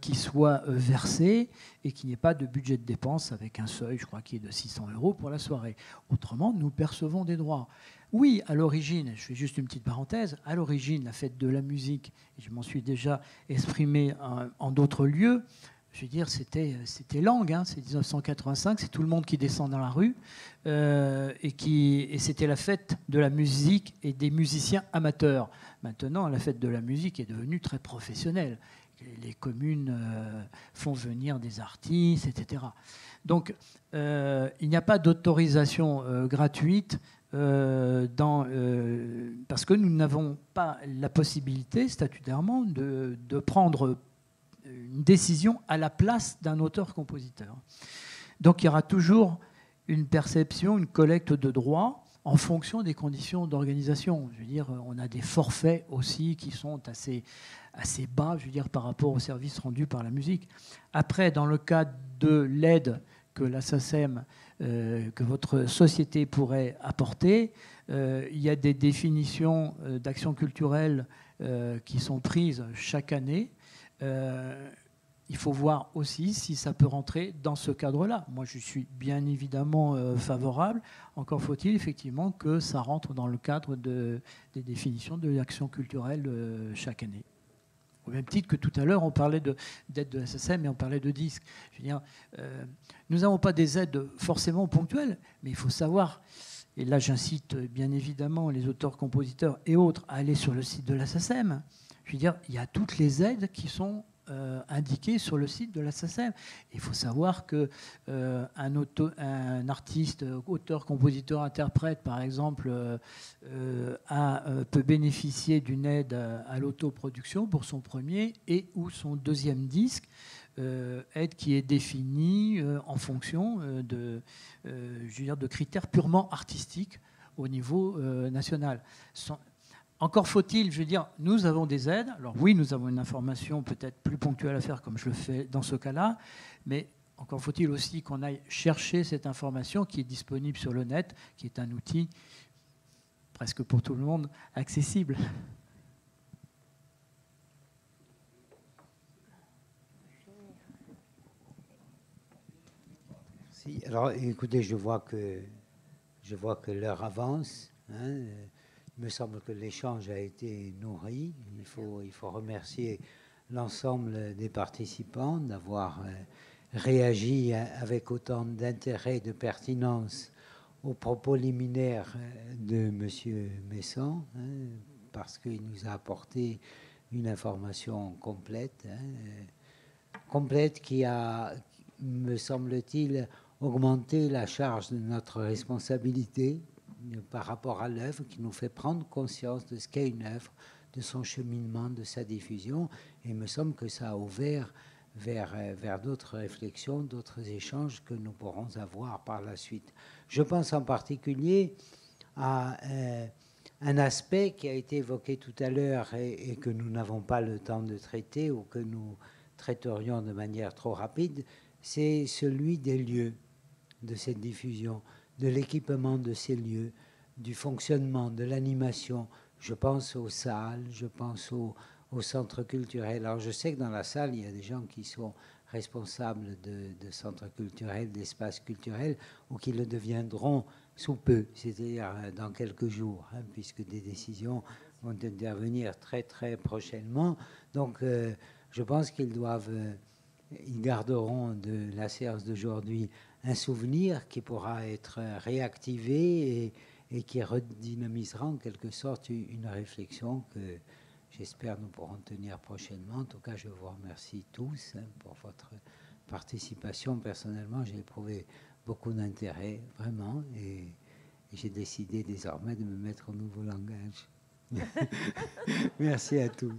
E: qui soit versé et qu'il n'y ait pas de budget de dépenses avec un seuil, je crois, qui est de 600 € pour la soirée. Autrement, nous percevons des droits. Oui, à l'origine, je fais juste une petite parenthèse, à l'origine, la fête de la musique, et je m'en suis déjà exprimé en d'autres lieux, je veux dire, c'était Lang, hein, c'est 1985, c'est tout le monde qui descend dans la rue, et c'était la fête de la musique et des musiciens amateurs. Maintenant, la fête de la musique est devenue très professionnelle. Les communes font venir des artistes, etc. Donc, il n'y a pas d'autorisation gratuite parce que nous n'avons pas la possibilité, statutairement, de prendre une décision à la place d'un auteur-compositeur. Donc il y aura toujours une perception, une collecte de droits en fonction des conditions d'organisation. Je veux dire, on a des forfaits aussi qui sont assez bas, je veux dire, par rapport aux services rendus par la musique. Après, dans le cadre de l'aide que la SACEM, que votre société pourrait apporter, il y a des définitions d'action culturelle qui sont prises chaque année. Il faut voir aussi si ça peut rentrer dans ce cadre-là. Moi, je suis bien évidemment favorable. Encore faut-il effectivement que ça rentre dans le cadre des définitions de l'action culturelle chaque année. Au même titre que tout à l'heure, on parlait d'aide de la SACEM et on parlait de disques. Je veux dire, nous n'avons pas des aides forcément ponctuelles, mais il faut savoir, et là j'incite bien évidemment les auteurs, compositeurs et autres à aller sur le site de la SACEM. Je veux dire, il y a toutes les aides qui sont indiquées sur le site de la SACEM. Il faut savoir qu'un artiste, auteur, compositeur, interprète, par exemple, peut bénéficier d'une aide à l'autoproduction pour son premier et ou son deuxième disque, aide qui est définie en fonction je veux dire, de critères purement artistiques au niveau national. Encore faut-il, je veux dire, nous avons des aides. Alors oui, nous avons une information peut-être plus ponctuelle à faire, comme je le fais dans ce cas-là, mais encore faut-il aussi qu'on aille chercher cette information qui est disponible sur le net, qui est un outil presque pour tout le monde accessible.
H: Merci. Alors, écoutez, je vois que l'heure avance. Hein. Il me semble que l'échange a été nourri. Il faut remercier l'ensemble des participants d'avoir réagi avec autant d'intérêt et de pertinence aux propos liminaires de M. Messon, hein, parce qu'il nous a apporté une information complète, complète qui a, me semble-t-il, augmenté la charge de notre responsabilité par rapport à l'œuvre, qui nous fait prendre conscience de ce qu'est une œuvre, de son cheminement, de sa diffusion. Et il me semble que ça a ouvert vers d'autres réflexions, d'autres échanges que nous pourrons avoir par la suite. Je pense en particulier à un aspect qui a été évoqué tout à l'heure et que nous n'avons pas le temps de traiter ou que nous traiterions de manière trop rapide, c'est celui des lieux de cette diffusion, de l'équipement de ces lieux, du fonctionnement, de l'animation. Je pense aux salles, je pense aux centres culturels. Alors je sais que dans la salle, il y a des gens qui sont responsables de centres culturels, d'espaces culturels, ou qui le deviendront sous peu, c'est-à-dire dans quelques jours, hein, puisque des décisions vont intervenir très très prochainement. Donc je pense qu'ils garderont de la séance d'aujourd'hui un souvenir qui pourra être réactivé et qui redynamisera en quelque sorte une réflexion que j'espère nous pourrons tenir prochainement. En tout cas, je vous remercie tous pour votre participation. Personnellement, j'ai éprouvé beaucoup d'intérêt, vraiment, et j'ai décidé désormais de me mettre au nouveau langage. Merci à tous.